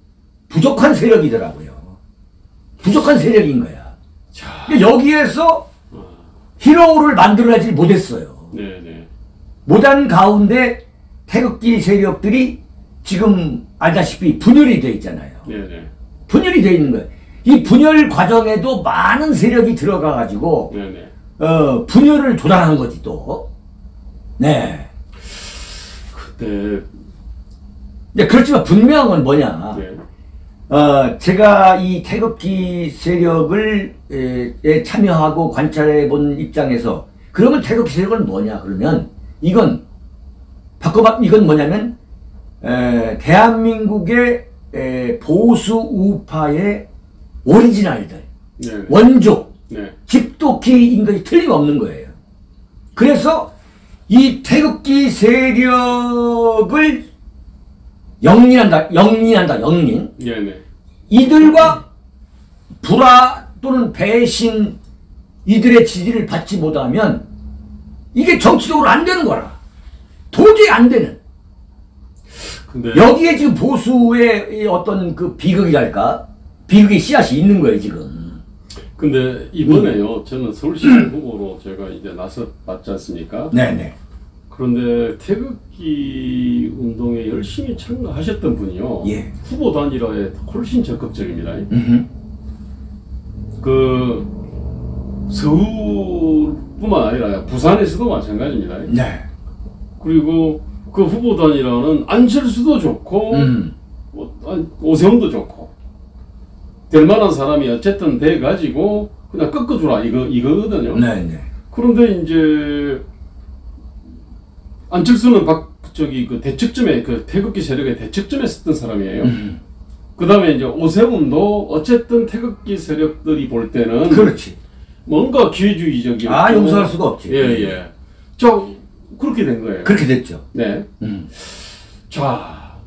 부족한 세력이더라고요. 부족한 세력인 거야. 자. 여기에서 히로를 만들어내지 못했어요. 네네. 못한 가운데 태극기 세력들이 지금 알다시피 분열이 돼 있잖아요. 네네. 분열이 돼 있는 거예요. 이 분열 과정에도 많은 세력이 들어가가지고 네네. 분열을 조장한 거지 또. 네. 네. 근데 그렇지만 분명한 건 뭐냐. 네. 제가 이 태극기 세력을 참여하고 관찰해 본 입장에서 그러면 태극기 세력은 뭐냐 그러면 이건 이건 뭐냐면 대한민국의 보수 우파의 오리지널들, 네. 원조, 네. 집도끼인 것이 틀림없는 거예요. 그래서 이 태극기 세력을 영린. 네네. 이들과 불화 또는 배신, 이들의 지지를 받지 못하면 이게 정치적으로 안 되는 거라. 도저히 안 되는. 근데 여기에 지금 보수의 어떤 그 비극이랄까? 비극의 씨앗이 있는 거예요, 지금. 근데 이번에요, 저는 서울시장 후보로 제가 이제 나서 봤지 않습니까? 네네. 그런데 태극기 운동에 열심히 참가하셨던 분이요. 예. 후보 단일화에 훨씬 적극적입니다. 그 서울뿐만 아니라 부산에서도 마찬가지입니다. 네. 그리고 그 후보 단일화는 안철수도 좋고 오세훈도 좋고 될 만한 사람이 어쨌든 돼 가지고 그냥 꺾어주라 이거거든요. 네네. 그런데 이제 안철수는 그 대척점에 그 태극기 세력의 대척점에 섰던 사람이에요. 그 다음에 이제 오세훈도 어쨌든 태극기 세력들이 볼 때는 그렇지. 뭔가 기회주의적이고 용서할 수가 없지. 예예. 자 그렇게 된 거예요. 그렇게 됐죠. 네. 자,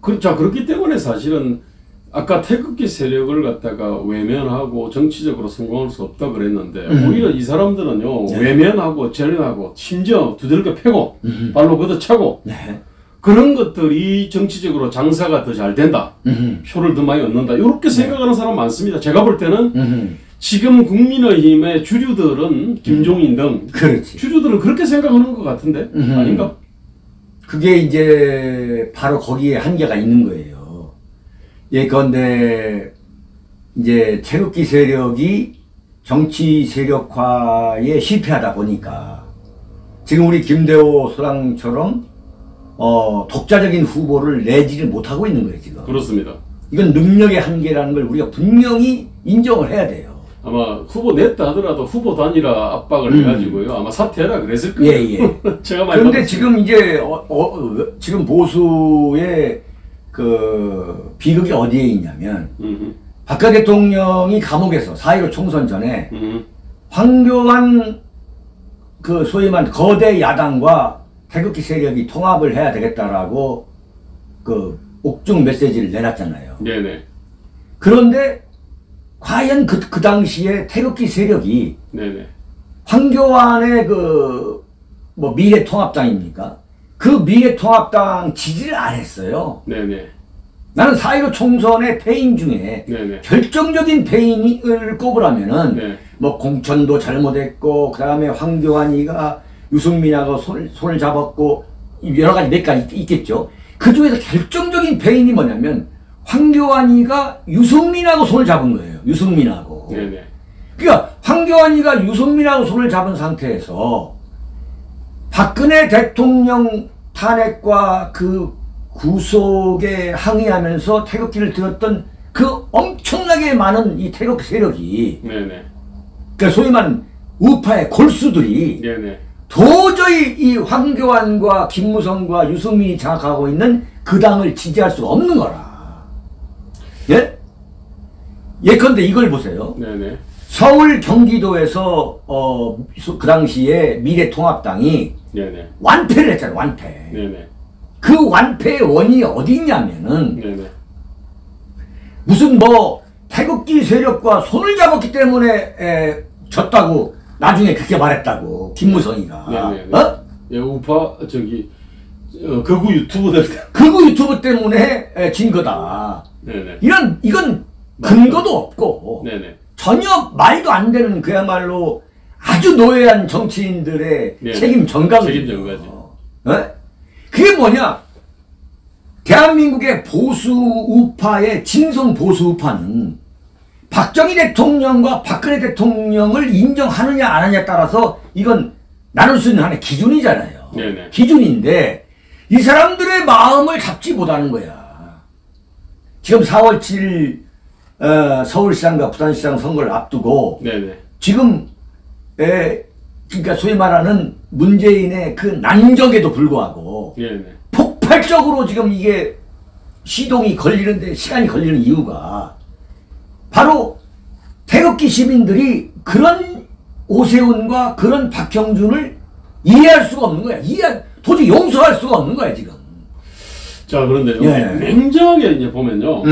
그렇기 때문에 사실은 아까 태극기 세력을 갖다가 외면하고 정치적으로 성공할 수 없다 그랬는데 오히려 이 사람들은요 네. 외면하고 절연하고 심지어 두들겨 패고 발로 걷어차고 네. 그런 것들이 정치적으로 장사가 더 잘 된다. 표를 더 많이 얻는다. 이렇게 생각하는 사람 많습니다. 제가 볼 때는 지금 국민의힘의 주류들은 김종인 등 그렇지. 주류들은 그렇게 생각하는 것 같은데 아닌가? 그게 이제 바로 거기에 한계가 있는 거예요. 그런데 이제 태극기 세력이 정치 세력화에 실패하다 보니까 지금 우리 김대호 소장처럼 독자적인 후보를 내지를 못하고 있는 거예요, 지금. 그렇습니다. 이건 능력의 한계라는 걸 우리가 분명히 인정을 해야 돼요. 아마 후보 냈다 하더라도 후보 단일화 압박을 해가지고요. 아마 사퇴해라 그랬을 거예요. 예. 제가 많이 그런데 받았어요. 지금 이제 지금 보수의 그 비극이 어디에 있냐면 박근혜 대통령이 감옥에서 4.15 총선 전에 황교안 그 소위 말하는 거대 야당과 태극기 세력이 통합을 해야 되겠다라고 그 옥중 메시지를 내놨잖아요. 네네. 그런데 과연 그 당시에 태극기 세력이 네네. 황교안의 그 뭐 미래통합당입니까? 그 미래통합당 지지를 안 했어요. 네네. 나는 4.15 총선의 패인 중에 네네. 결정적인 패인을 꼽으라면은 네. 뭐 공천도 잘못했고 그 다음에 황교안이가 유승민하고 손을 잡았고 여러 가지 몇 가지 있겠죠. 그 중에서 결정적인 패인이 뭐냐면 황교안이가 유승민하고 손을 잡은 거예요. 유승민하고. 네네. 그러니까 황교안이가 유승민하고 손을 잡은 상태에서 박근혜 대통령 탄핵과 그 구속에 항의하면서 태극기를 들었던 그 엄청나게 많은 이 태극기 세력이 네네. 그러니까 소위 말하는 우파의 골수들이 네네. 도저히 이 황교안과 김무성과 유승민이 장악하고 있는 그 당을 지지할 수가 없는 거라. 예? 예컨대 이걸 보세요. 네네. 서울 경기도에서 그 당시에 미래통합당이 네네. 완패를 했잖아요. 완패. 네네. 그 완패의 원인이 어디 있냐면은 네네. 무슨 뭐 태극기 세력과 손을 잡았기 때문에 졌다고 나중에 그렇게 말했다고 김무성이가. 네네네. 어? 예, 우파 극우 유튜버들. 극우 유튜브 때문에 진 거다. 네네. 이건 근거도 없고 네네. 전혀 말도 안 되는 그야말로 아주 노예한 정치인들의 네. 책임 전가거든요. 책임 전가지. 어? 그게 뭐냐? 대한민국의 보수 우파의 진성 보수 우파는 박정희 대통령과 박근혜 대통령을 인정하느냐 안 하느냐에 따라서 이건 나눌 수 있는 하나의 기준이잖아요. 네네. 기준인데 이 사람들의 마음을 잡지 못하는 거야. 지금 4월 7일 서울시장과 부산시장 선거를 앞두고 네네. 지금 그러니까 소위 말하는 문재인의 그 난적에도 불구하고 네네. 폭발적으로 지금 이게 시동이 걸리는데 시간이 걸리는 이유가 바로 태극기 시민들이 그런 오세훈과 그런 박형준을 이해할 수가 없는 거야. 도저히 용서할 수가 없는 거야 지금. 자, 그런데 예. 냉정하게 이제 보면요.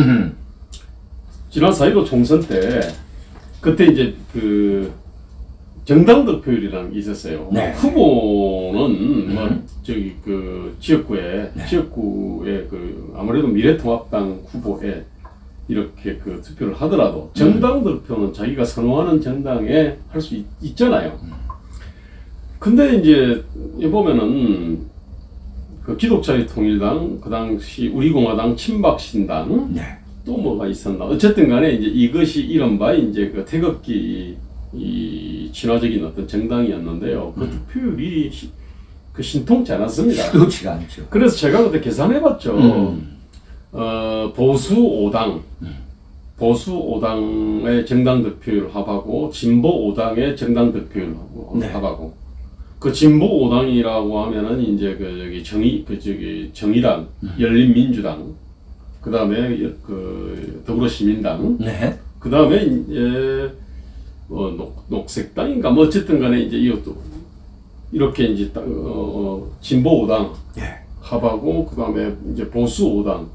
지난 4.15 총선 때 그때 이제 그 정당 득표율이라는 게 있었어요. 네. 후보는 뭐 저기 그 지역구에 그 아무래도 미래통합당 후보에 이렇게 그 투표를 하더라도 정당 득표는 자기가 선호하는 정당에 할 수 있잖아요. 근데 이제 보면은 그 기독자의 통일당, 그 당시 우리공화당 친박신당, 네. 또 뭐가 있었나. 어쨌든 간에 이제 이것이 이른바 이제 그 태극기 이 친화적인 어떤 정당이었는데요. 그 득표율이 그 신통치 않았습니다. 그렇지가 않죠. 그래서 제가 그때 계산해봤죠. 보수 5당, 보수 5당의 정당 득표율 합하고 진보 5당의 정당 득표율 네. 합하고 그 진보 5당이라고 하면은 이제 정의당, 열린민주당, 그 다음에 그 더불어시민당, 네. 그 다음에 이제 녹색당인가 뭐 어쨌든 간에 이제 이것도 이렇게 이제 진보 5당 네. 합하고 그 다음에 이제 보수 5당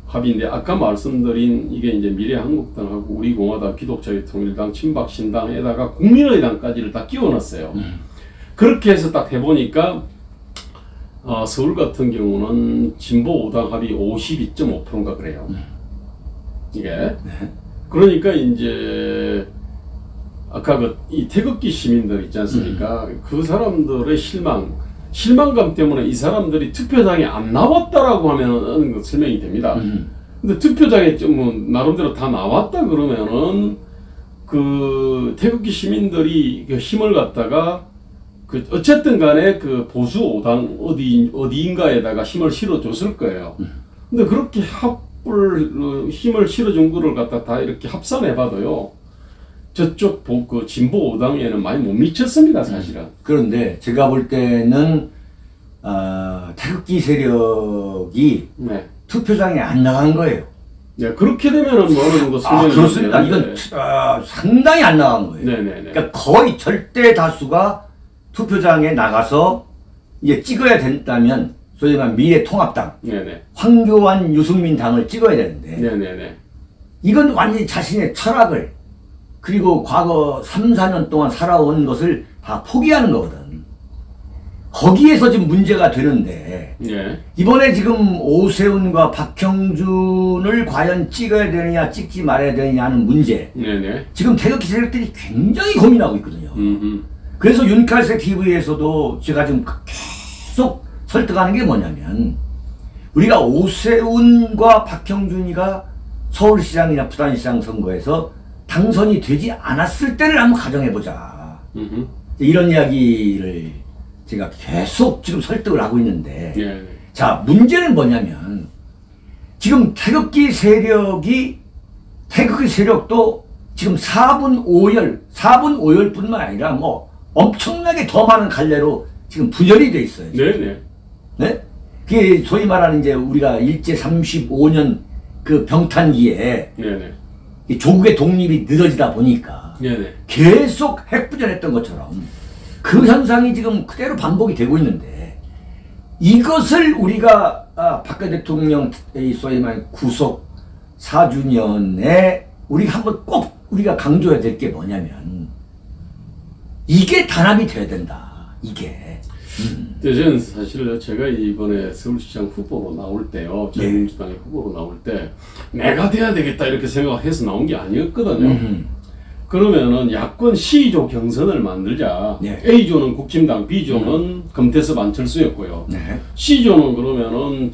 합인데 아까 말씀드린 이게 이제 미래한국당하고 우리공화당, 기독자의 통일당, 친박신당에다가 국민의당까지를 다 끼워놨어요. 그렇게 해서 딱 해보니까 서울 같은 경우는 진보 5당 합이 52.5%인가 그래요. 이게 그러니까 이제 아까 이 태극기 시민들 있지 않습니까? 그 사람들의 실망감 때문에 이 사람들이 투표장에 안 나왔다라고 하면은 설명이 됩니다. 근데 투표장에 좀 뭐 나름대로 다 나왔다 그러면은 그 태극기 시민들이 그 힘을 갖다가 그 어쨌든 간에 그 보수 5당 어디인가에다가 힘을 실어줬을 거예요. 근데 그렇게 힘을 실어준 거를 갖다 다 이렇게 합산해봐도요. 저쪽 그 진보 5당에는 많이 못 미쳤습니다, 사실은. 그런데 제가 볼 때는 태극기 세력이 네. 투표장에 안 나간 거예요. 네, 그렇게 되면은 뭐 어느 정도 설명이 그렇습니다. 되는데. 이건 상당히 안 나간 거예요. 네네네. 그러니까 거의 절대 다수가 투표장에 나가서 이제 찍어야 된다면 소위 말하면 미래통합당, 네네. 황교안, 유승민 당을 찍어야 되는데 네네네. 이건 완전히 자신의 철학을 그리고 과거 3, 4년 동안 살아온 것을 다 포기하는 거거든. 거기에서 지금 문제가 되는데 네. 이번에 지금 오세훈과 박형준을 과연 찍어야 되느냐 찍지 말아야 되느냐 하는 문제 네네. 지금 태극기 세력들이 굉장히 고민하고 있거든요. 그래서 윤칼세 TV에서도 제가 지금 계속 설득하는 게 뭐냐면 우리가 오세훈과 박형준이가 서울시장이나 부산시장 선거에서 당선이 되지 않았을 때를 한번 가정해보자. 이런 이야기를 제가 계속 지금 설득을 하고 있는데 네. 자 문제는 뭐냐면 지금 태극기 세력도 지금 4분 5열뿐만 아니라 뭐 엄청나게 더 많은 갈래로 지금 분열이 돼 있어요. 네네. 네? 그게 소위 말하는 이제 우리가 일제 35년 그 병탄기에 네네. 이 조국의 독립이 늦어지다 보니까 네네. 계속 핵부전했던 것처럼 그 현상이 지금 그대로 반복이 되고 있는데 이것을 우리가 박근혜 대통령의 소위 말하는 구속 4주년에 우리가 한번 꼭 우리가 강조해야 될 게 뭐냐면 이게 단합이 돼야 된다. 이게. 저는 사실 제가 이번에 서울시장 후보로 나올 때요, 자유민주당의 후보로 나올 때 내가 돼야 되겠다 이렇게 생각해서 나온 게 아니었거든요. 그러면은 야권 C조 경선을 만들자. A조는 국힘당, B조는 금태섭 안철수였고요. C조는 그러면은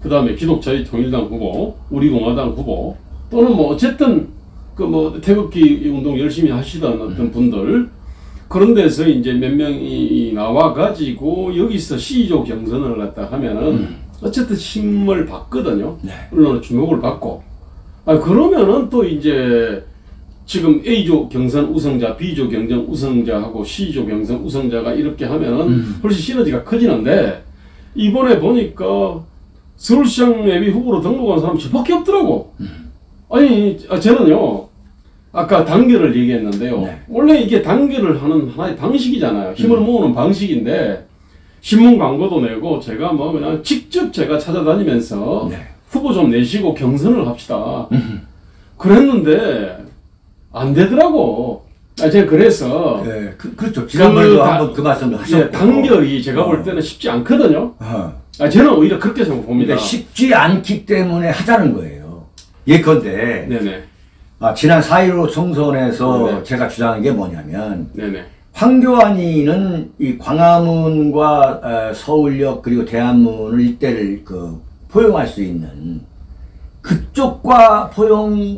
그 다음에 기독자유통일당 후보, 우리공화당 후보, 또는 뭐 어쨌든 그 뭐 태극기 운동 열심히 하시던 어떤 분들, 그런 데서 이제 몇 명이 나와가지고 여기서 C조 경선을 갖다 하면은 어쨌든 힘을 받거든요. 언론의 주목을 받고. 그러면은 또 이제 지금 A조 경선 우승자, B조 경선 우승자하고 C조 경선 우승자가 이렇게 하면은 훨씬 시너지가 커지는데, 이번에 보니까 서울시장 예비 후보로 등록한 사람이 저밖에 없더라고. 아니, 저는요, 아까 단결을 얘기했는데요. 원래 이게 단결을 하는 하나의 방식이잖아요. 힘을 모으는 방식인데, 신문 광고도 내고, 제가 뭐 그냥 직접 제가 찾아다니면서 후보 좀 내시고 경선을 합시다. 그랬는데, 안 되더라고. 제가 그래서. 그렇죠. 지난번에도 한번 그 말씀을 하셨고. 단결이 제가 볼 때는 쉽지 않거든요. 저는 오히려 그렇게 생각합니다. 쉽지 않기 때문에 하자는 거예요. 예컨대. 네네. 지난 4.15 총선에서 제가 주장한 게 뭐냐면, 네네. 황교안이는 이 광화문과 서울역 그리고 대한문을 일대를 포용할 수 있는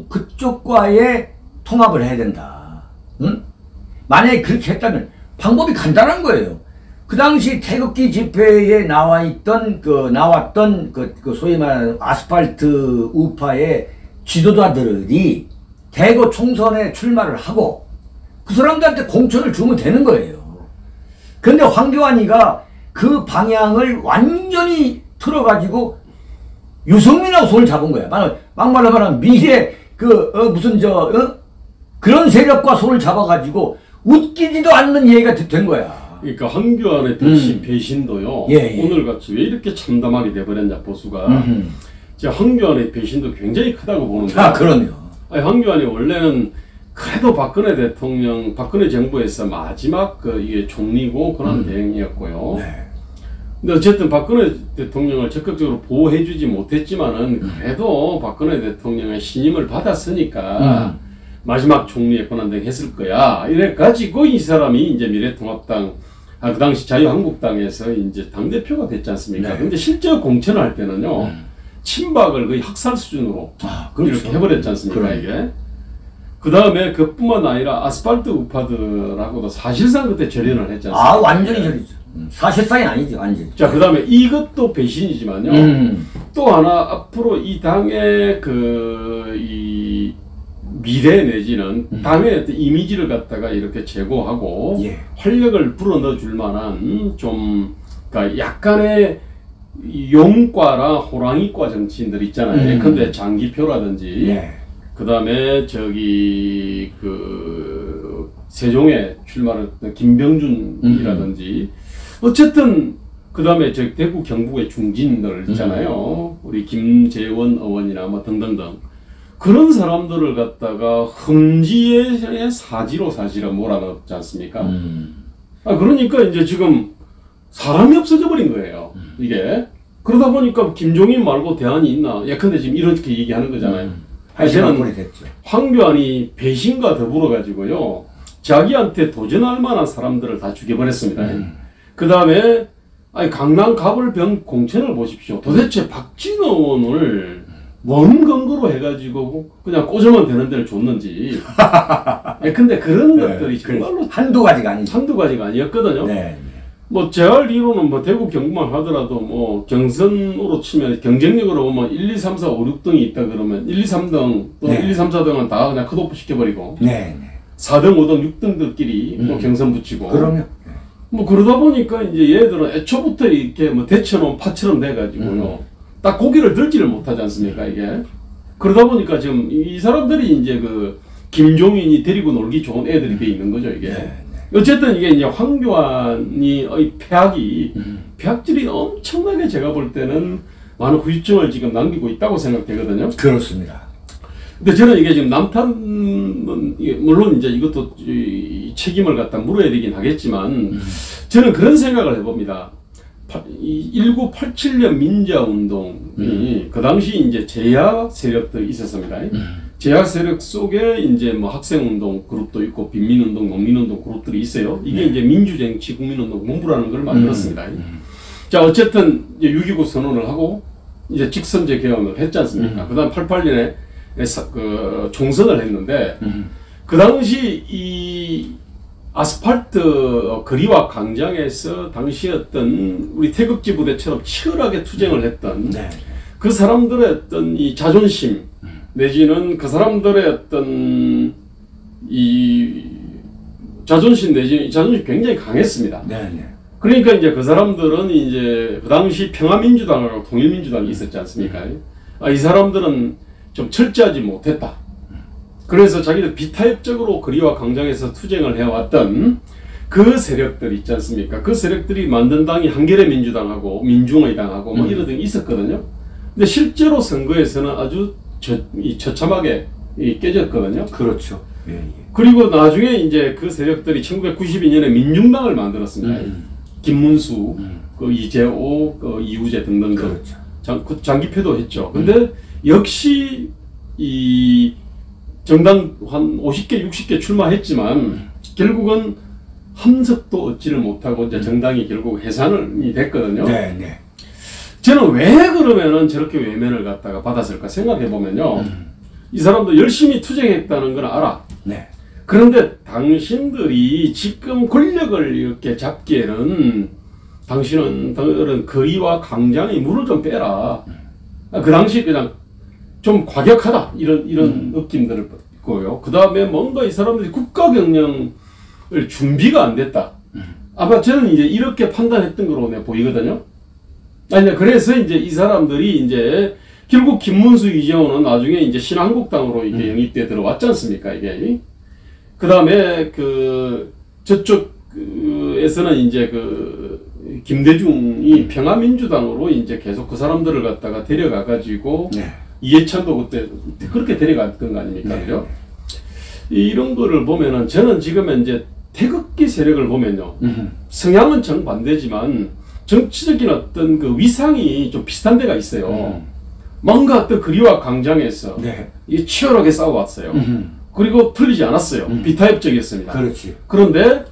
그쪽과의 통합을 해야 된다. 응? 만약에 그렇게 했다면 방법이 간단한 거예요. 그 당시 태극기 집회에 나왔던 소위 말하는 아스팔트 우파의 지도자들이 대거 총선에 출마를 하고 그 사람들한테 공천을 주면 되는 거예요. 그런데 황교안이가 그 방향을 완전히 틀어가지고 유승민하고 손을 잡은 거야. 막말로 말하면 미래 그런 세력과 손을 잡아가지고 웃기지도 않는 얘기가 된 거야. 그러니까 황교안의 배신도요. 오늘같이 왜 이렇게 참담하게 돼버렸냐, 보수가. 제가 황교안의 배신도 굉장히 크다고 보는데. 그럼요. 황교안이 원래는 그래도 박근혜 정부에서 마지막 이게 총리고 권한 대행이었고요. 근데 어쨌든 박근혜 대통령을 적극적으로 보호해주지 못했지만은 그래도 박근혜 대통령의 신임을 받았으니까 마지막 총리의 권한대행 했을 거야. 이래가지고 이 사람이 이제 미래통합당, 그 당시 자유한국당에서 이제 당대표가 됐지 않습니까? 근데 실제 공천을 할 때는요, 친박을 거의 학살 수준으로 이렇게 해버렸지 않습니까, 이게? 그 다음에 그뿐만 아니라 아스팔트 우파들하고도 사실상 그때 절연을 했지 않습니까? 완전히 절이죠. 사실상이 아니죠, 완전히. 자, 그 다음에 이것도 배신이지만요, 또 하나 앞으로 이 당의 이 미래 내지는 당의 어떤 이미지를 갖다가 이렇게 제고하고 활력을 불어넣어 줄 만한 그러니까 약간의 용과라 호랑이과 정치인들 있잖아요. 예컨대 장기표라든지, 그 다음에 세종에 출마를 했던 김병준이라든지, 어쨌든 그 다음에 대구 경북의 중진들 있잖아요. 우리 김재원 의원이나 뭐 등등등. 그런 사람들을 갖다가 흠지의 사지로 사실은 몰아넣지 않습니까? 그러니까 이제 지금 사람이 없어져 버린 거예요. 이게. 그러다 보니까 김종인 말고 대안이 있나? 예컨대 지금 이렇게 얘기하는 거잖아요. 저는 황교안이 배신과 더불어 가지고요, 자기한테 도전할 만한 사람들을 다 죽여버렸습니다. 그 다음에 강남 가불병 공천을 보십시오. 도대체 박진호 의원을 뭔 근거로 해가지고 그냥 꽂으면 되는 데를 줬는지. 근데 그런 것들이 정말로 한두 가지가 아니었거든요. 뭐 제알리로는 뭐 대구 경북만 하더라도 뭐 경선으로 치면 경쟁력으로 보면 1, 2, 3, 4, 5, 6등이 있다 그러면 1, 2, 3등 또 1, 2, 3, 4등은 다 그냥 컷오프 시켜버리고 4등, 5등, 6등들끼리 뭐 경선 붙이고. 그럼요. 뭐 그러다 보니까 이제 얘들은 애초부터 이렇게 뭐 데쳐놓은 파처럼 돼가지고요. 딱 고개를 들지를 못하지 않습니까, 이게. 그러다 보니까 지금 이 사람들이 이제 김종인이 데리고 놀기 좋은 애들이 돼 있는 거죠, 이게. 어쨌든 이게 이제 황교안이 폐악질이 엄청나게 제가 볼 때는 많은 후유증을 지금 남기고 있다고 생각되거든요. 그렇습니다. 근데 저는 이게 지금 남탓은 물론 이제 이것도 이 책임을 갖다 물어야 되긴 하겠지만 저는 그런 생각을 해봅니다. 1987년 민주화운동이 그 당시 이제 제야 세력들이 있었습니다. 제야 세력 속에 이제 뭐 학생운동 그룹도 있고 빈민운동, 농민운동 그룹들이 있어요. 이게 이제 민주정치 국민운동 본부라는 걸 만들었습니다. 자, 어쨌든 이제 6.29 선언을 하고 이제 직선제 개헌을 했지 않습니까? 그 다음 88년에 그 총선을 했는데 그 당시 이 아스팔트 거리와 광장에서 당시 어떤 우리 태극기 부대처럼 치열하게 투쟁을 했던 그 사람들의 어떤 이 자존심 내지는 그 사람들의 어떤 이 자존심 내지는 자존심이 굉장히 강했습니다. 그러니까 이제 그 사람들은 이제 그 당시 평화민주당하고 통일민주당이 있었지 않습니까? 이 사람들은 좀 철저하지 못했다. 그래서 자기들 비타협적으로 거리와 광장에서 투쟁을 해왔던 그 세력들 있지 않습니까? 그 세력들이 만든 당이 한겨레민주당하고 민중의당하고 뭐 이런 등이 있었거든요. 근데 실제로 선거에서는 아주 처참하게 깨졌거든요. 그렇죠. 그리고 나중에 이제 그 세력들이 1992년에 민중당을 만들었습니다. 김문수, 그 이재호, 그 이우재 등등 그렇죠. 장기표도 했죠. 근데 역시 이 정당 한 50개, 60개 출마했지만 결국은 한 석도 얻지를 못하고 이제 정당이 결국 해산이 됐거든요. 저는 왜 그러면은 저렇게 외면을 갖다가 받았을까 생각해 보면요. 이 사람도 열심히 투쟁했다는 걸 알아. 그런데 당신들이 지금 권력을 이렇게 잡기에는 당신은 그런 거리와 광장의 물을 좀 빼라. 그 당시 그냥 좀 과격하다 이런 느낌들을 받고요. 그 다음에 뭔가 이 사람들이 국가 경영을 준비가 안 됐다. 아마 저는 이제 이렇게 판단했던 거로 내가 보이거든요. 아니 그래서 이제 이 사람들이 이제 결국 김문수, 이재호는 나중에 이제 신한국당으로 이게 영입돼 들어왔지 않습니까 이게. 그 다음에 그 저쪽에서는 이제 그 김대중이 평화민주당으로 이제 계속 그 사람들을 갖다가 데려가 가지고 이해찬도 그때 그렇게 데려갔던 거 아닙니까? 그죠? 이런 거를 보면은 저는 지금 이제 태극기 세력을 보면요. 성향은 정반대지만 정치적인 어떤 그 위상이 좀 비슷한 데가 있어요. 뭔가 어떤 거리와 광장에서 치열하게 싸워왔어요. 그리고 틀리지 않았어요. 비타협적이었습니다. 그런데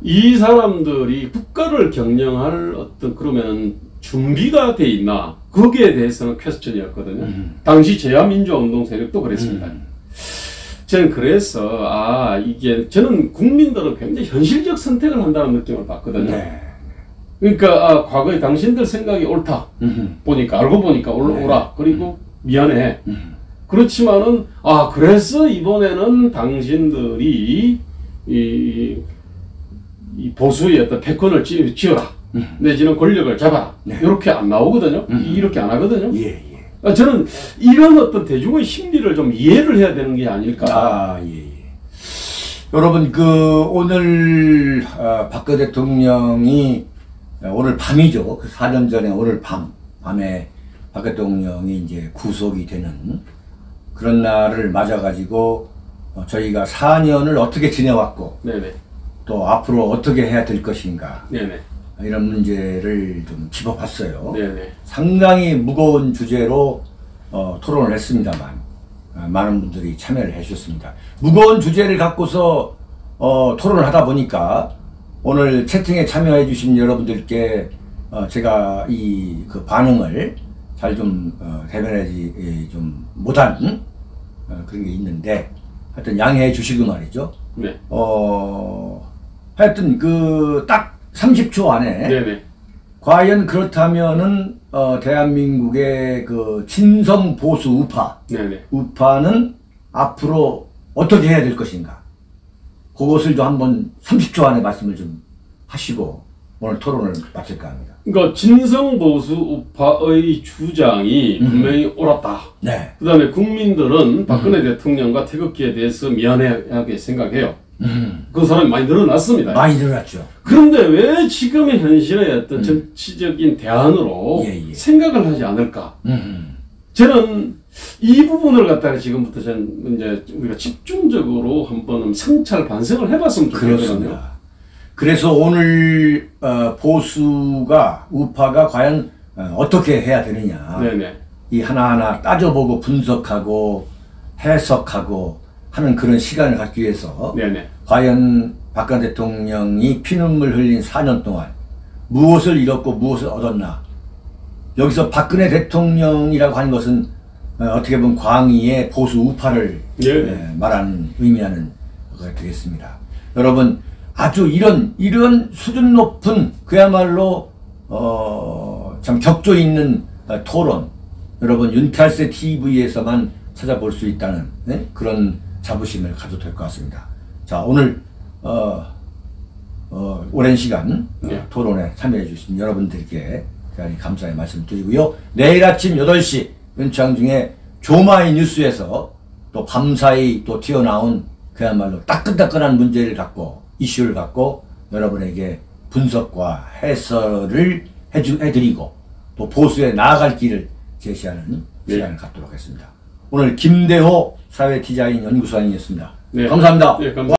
이 사람들이 국가를 경영할 어떤 그러면 준비가 돼 있나? 거기에 대해서는 퀘스천이었거든요. 당시 제야민주화운동 세력도 그랬습니다. 저는 그래서 이게 저는 국민들은 굉장히 현실적 선택을 한다는 느낌을 받거든요. 그러니까 과거에 당신들 생각이 옳다. 알고 보니까 옳아. 그리고 미안해. 그렇지만은 그래서 이번에는 당신들이 이 보수의 어떤 패권을 쥐어라. 내지는 권력을 잡아라. 이렇게 안 나오거든요. 이렇게 안 하거든요. 저는 이런 어떤 대중의 심리를 좀 이해를 해야 되는 게 아닐까. 여러분 오늘 박근혜 대통령이 오늘 밤이죠. 그 4년 전에 오늘 밤에 박 대통령이 이제 구속이 되는 그런 날을 맞아가지고 저희가 4년을 어떻게 지내왔고 또 앞으로 어떻게 해야 될 것인가 이런 문제를 좀 짚어봤어요. 상당히 무거운 주제로 토론을 했습니다만 많은 분들이 참여를 해주셨습니다. 무거운 주제를 갖고서 토론을 하다 보니까 오늘 채팅에 참여해 주신 여러분들께 제가 그 반응을 잘 좀 대변하지 좀 못한 그런 게 있는데 하여튼 양해해 주시고 말이죠. 하여튼 딱 30초 안에 과연 그렇다면은 대한민국의 그 친성 보수 우파는 앞으로 어떻게 해야 될 것인가? 그것을 좀 한번 30초 안에 말씀을 좀 하시고 오늘 토론을 마칠까 합니다. 그러니까 진성 보수 우파의 주장이 분명히 옳았다. 그 다음에 국민들은 박근혜 대통령과 태극기에 대해서 미안하게 생각해요. 그 사람이 많이 늘어났습니다. 많이 늘어났죠. 그런데 왜 지금의 현실의 어떤 정치적인 대안으로 생각을 하지 않을까? 저는 이 부분을 갖다가 지금부터 이제 우리가 집중적으로 한번 성찰 반성을 해봤으면 좋겠거든요. 그렇습니다. 그래서 오늘 보수가 우파가 과연 어떻게 해야 되느냐, 네네. 이 하나하나 따져보고 분석하고 해석하고 하는 그런 시간을 갖기 위해서 네네. 과연 박근혜 대통령이 피눈물 흘린 4년 동안 무엇을 잃었고 무엇을 얻었나. 여기서 박근혜 대통령이라고 하는 것은 어떻게 보면 광의의 보수 우파를 말하는 의미하는 것이 되겠습니다. 여러분, 아주 이런 수준 높은 그야말로 참 격조 있는 토론, 여러분 윤탈세 TV에서만 찾아볼 수 있다는 그런 자부심을 가져도 될 것 같습니다. 자, 오늘 오랜 시간 토론에 참여해 주신 여러분들께 대단히 감사의 말씀 드리고요. 내일 아침 8시 윤창중의 조마이 뉴스에서 또 밤사이 또 튀어나온 그야말로 따끈따끈한 문제를 갖고, 이슈를 갖고 여러분에게 분석과 해설을 해드리고 또 보수에 나아갈 길을 제시하는 시간을 갖도록 하겠습니다. 오늘 김대호 사회디자인 연구소장이었습니다. 네. 감사합니다. 네, 감사합니다.